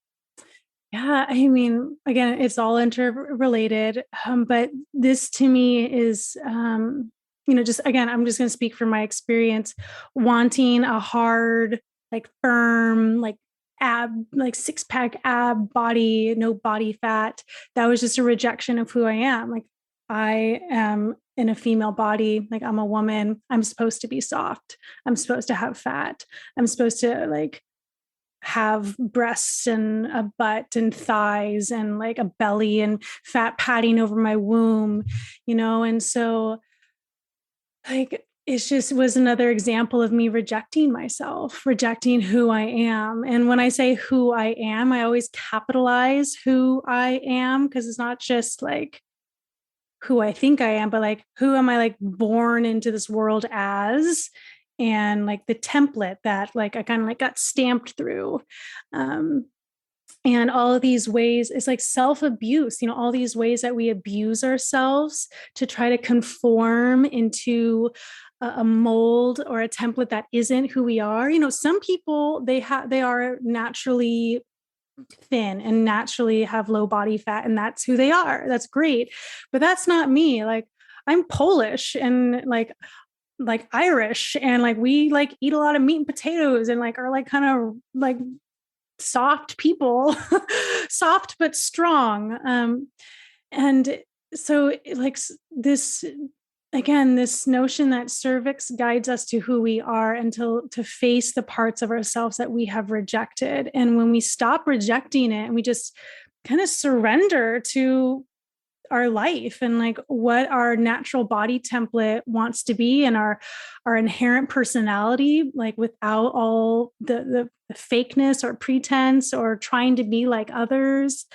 Yeah, I mean, again, it's all interrelated, but this to me is, just again, I'm just going to speak from my experience, wanting a hard, like firm, like like 6-pack ab body, no body fat. That was just a rejection of who I am. Like I am in a female body, like I'm a woman. I'm supposed to be soft. I'm supposed to have fat. I'm supposed to like have breasts and a butt and thighs and like a belly and fat padding over my womb, and so like it just was another example of me rejecting myself, rejecting who I am. And when I say who I am, I always capitalize who I am, because it's not just like who I think I am, but like who am I like born into this world as, and like the template that like I kind of like got stamped through. And all of these ways, it's like self-abuse, all these ways that we abuse ourselves to try to conform into a mold or a template that isn't who we are. Some people, they are naturally thin and naturally have low body fat, and that's who they are. That's great. But that's not me. Like, I'm Polish and like Irish, and like we like eat a lot of meat and potatoes and like are like kind of like soft people, soft but strong. And so like this, again, this notion that cervix guides us to who we are and to face the parts of ourselves that we have rejected. And when we stop rejecting it and we just kind of surrender to our life and like what our natural body template wants to be, and our inherent personality, like without all the fakeness or pretense or trying to be like others,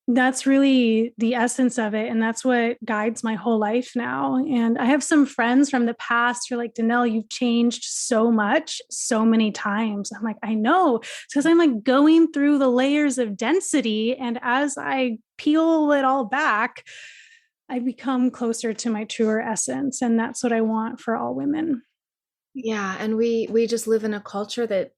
that's really the essence of it. And that's what guides my whole life now. And I have some friends from the past who are like, Denell, you've changed so much, so many times. I'm like, I know, because I'm like going through the layers of density. And as I peel it all back, I become closer to my truer essence. And that's what I want for all women. Yeah, and we just live in a culture that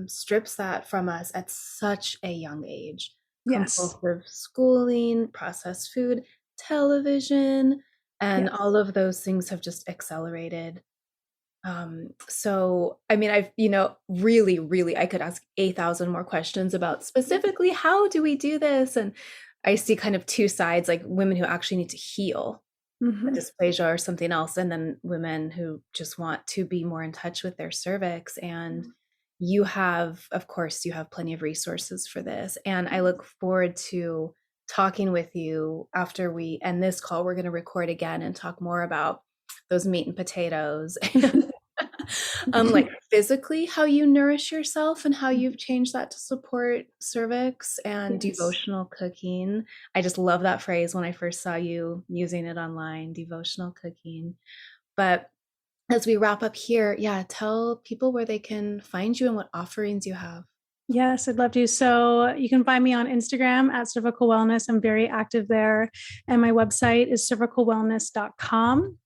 strips that from us at such a young age. Yes. Compulsive schooling, processed food, television, and Yes. all of those things have just accelerated. So I mean, I've, really, really, I could ask 8,000 more questions about specifically how do we do this? And I see kind of two sides, like women who actually need to heal a Mm-hmm. dysplasia or something else, and then women who just want to be more in touch with their cervix. And you have, of course, you have plenty of resources for this. And I look forward to talking with you after we end this call. We're going to record again and talk more about those meat and potatoes. Like physically how you nourish yourself and how you've changed that to support cervix, and Yes. devotional cooking. I just love that phrase when I first saw you using it online, devotional cooking. But as we wrap up here, yeah, tell people where they can find you and what offerings you have. Yes, I'd love to. So you can find me on Instagram at cervical wellness. I'm very active there. And my website is cervicalwellness.com.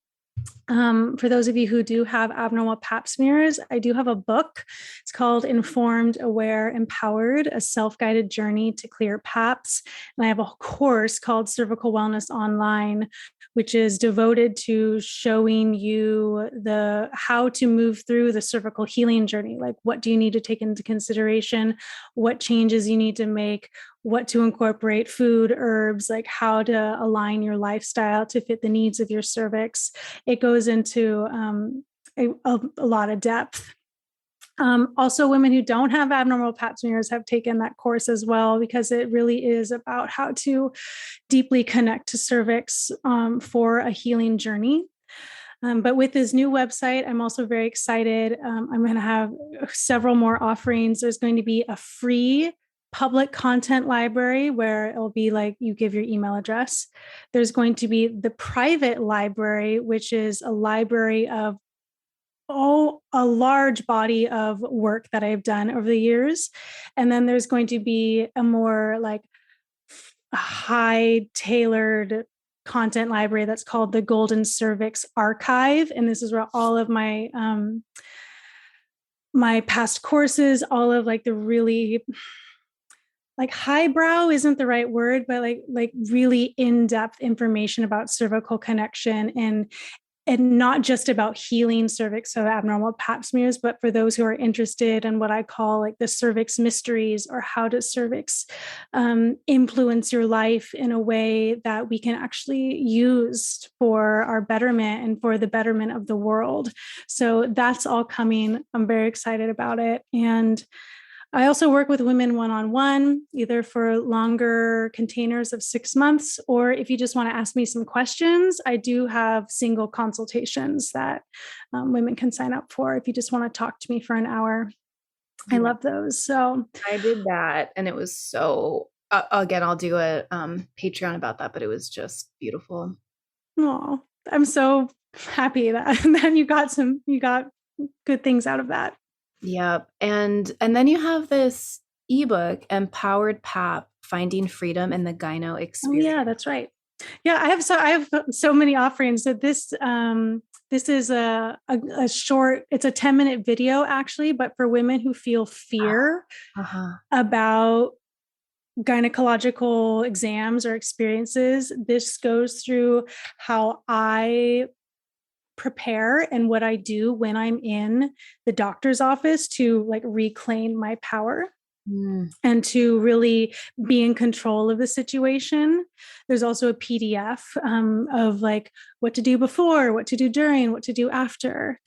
For those of you who do have abnormal pap smears, I do have a book. It's called Informed, Aware, Empowered, a self-guided journey to clear paps. And I have a course called Cervical Wellness Online, which is devoted to showing you how to move through the cervical healing journey. Like, what do you need to take into consideration? What changes you need to make? What to incorporate, food, herbs, like how to align your lifestyle to fit the needs of your cervix. It goes into a lot of depth. Also, women who don't have abnormal pap smears have taken that course as well, because it really is about how to deeply connect to cervix for a healing journey. But with this new website, I'm also very excited. I'm going to have several more offerings. There's going to be a free public content library where it'll be like you give your email address. There's going to be the private library, which is a library of a large body of work that I've done over the years. And then there's going to be a more like high tailored content library that's called the Golden Cervix Archive. And this is where all of my my past courses, all of like the really like highbrow isn't the right word, but like really in-depth information about cervical connection, and not just about healing cervix, so abnormal pap smears, but for those who are interested in what I call like the cervix mysteries, or how does cervix influence your life in a way that we can actually use for our betterment and for the betterment of the world. So that's all coming. I'm very excited about it. And I also work with women one-on-one, either for longer containers of 6 months, or if you just want to ask me some questions, I do have single consultations that women can sign up for if you just want to talk to me for an hour. I love those. So I did that, and it was so. Again, I'll do a Patreon about that, but it was just beautiful. oh, I'm so happy that, that you got good things out of that. Yep. And then you have this ebook, Empowered Pap, Finding Freedom in the Gyno Oh Experience. yeah, that's right. Yeah, I have so many offerings. So this is a short, it's a 10-minute video actually, but for women who feel fear about gynecological exams or experiences. This goes through how I prepare and what I do when I'm in the doctor's office to like reclaim my power. And to really be in control of the situation. There's also a PDF of like what to do before, what to do during, what to do after.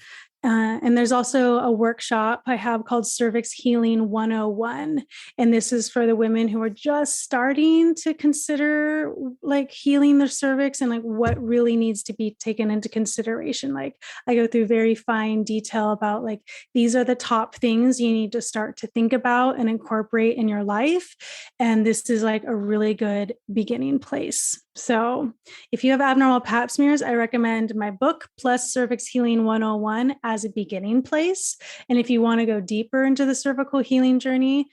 And there's also a workshop I have called Cervix Healing 101. And this is for the women who are just starting to consider like healing their cervix and like what really needs to be taken into consideration. Like I go through very fine detail about like, these are the top things you need to start to think about and incorporate in your life. And this is like a really good beginning place. So if you have abnormal pap smears, I recommend my book plus Cervix Healing 101 as a beginning place. And if you want to go deeper into the cervical healing journey,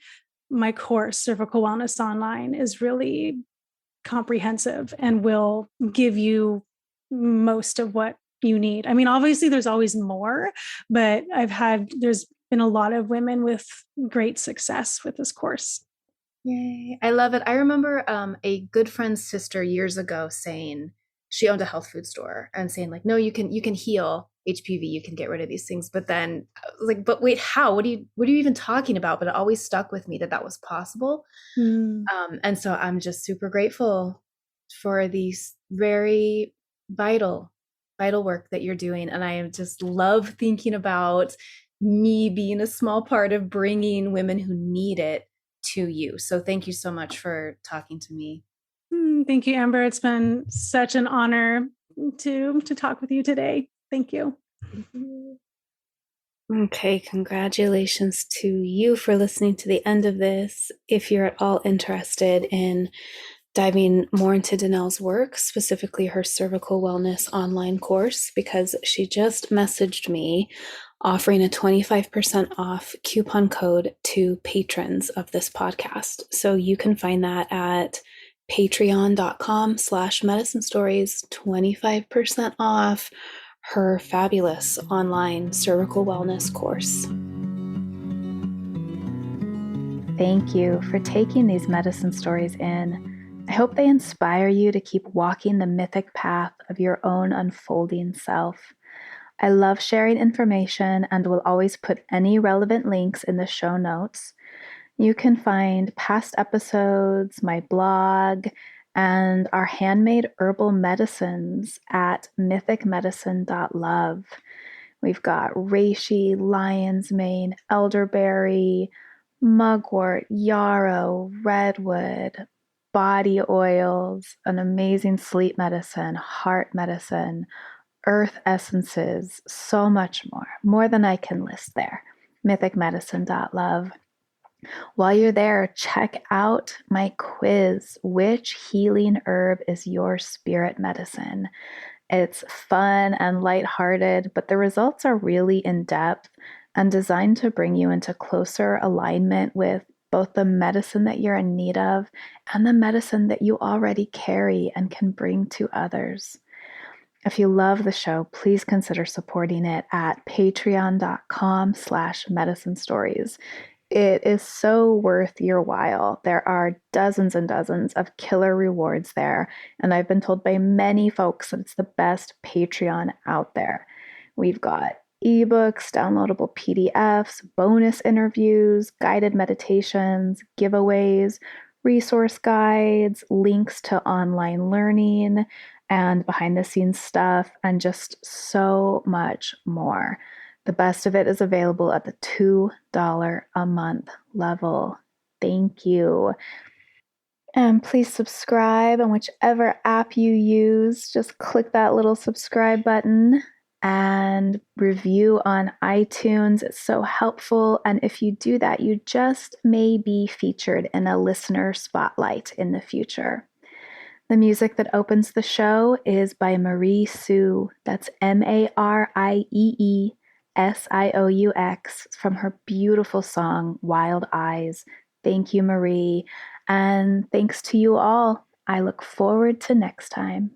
my course, Cervical Wellness Online, is really comprehensive and will give you most of what you need. I mean, obviously there's always more, but there's been a lot of women with great success with this course. Yay. I love it. I remember a good friend's sister years ago saying she owned a health food store and saying like, no, you can heal HPV, you can get rid of these things. But then I was like, but wait, how? What are you even talking about? But it always stuck with me that was possible. And so I'm just super grateful for these very vital work that you're doing. And I just love thinking about me being a small part of bringing women who need it to you. So thank you so much for talking to me. Thank you, Amber. It's been such an honor to talk with you today. Thank you. Okay, congratulations to you for listening to the end of this. If you're at all interested in diving more into Denell's work, specifically her cervical wellness online course, because she just messaged me offering a 25% off coupon code to patrons of this podcast. So you can find that at patreon.com/medicine stories, 25% off her fabulous online cervical wellness course. Thank you for taking these medicine stories in. I hope they inspire you to keep walking the mythic path of your own unfolding self. I love sharing information and will always put any relevant links in the show notes. You can find past episodes, my blog, and our handmade herbal medicines at mythicmedicine.love. We've got reishi, lion's mane, elderberry, mugwort, yarrow, redwood, body oils, an amazing sleep medicine, heart medicine, earth essences, so much more than I can list there. mythicmedicine.love. While you're there, check out my quiz, Which Healing Herb is Your Spirit Medicine? It's fun and lighthearted, but the results are really in-depth and designed to bring you into closer alignment with both the medicine that you're in need of and the medicine that you already carry and can bring to others. If you love the show, please consider supporting it at patreon.com/medicine stories. It is so worth your while. There are dozens and dozens of killer rewards there, and I've been told by many folks that it's the best Patreon out there. We've got ebooks, downloadable PDFs, bonus interviews, guided meditations, giveaways, resource guides, links to online learning, and behind the scenes stuff, and just so much more. The best of it is available at the $2 a month level. Thank you. And please subscribe on whichever app you use. Just click that little subscribe button and review on iTunes. It's so helpful. And if you do that, you just may be featured in a listener spotlight in the future. The music that opens the show is by Marie Sioux. That's MarieeSiaux from her beautiful song, Wild Eyes. Thank you, Marie. And thanks to you all. I look forward to next time.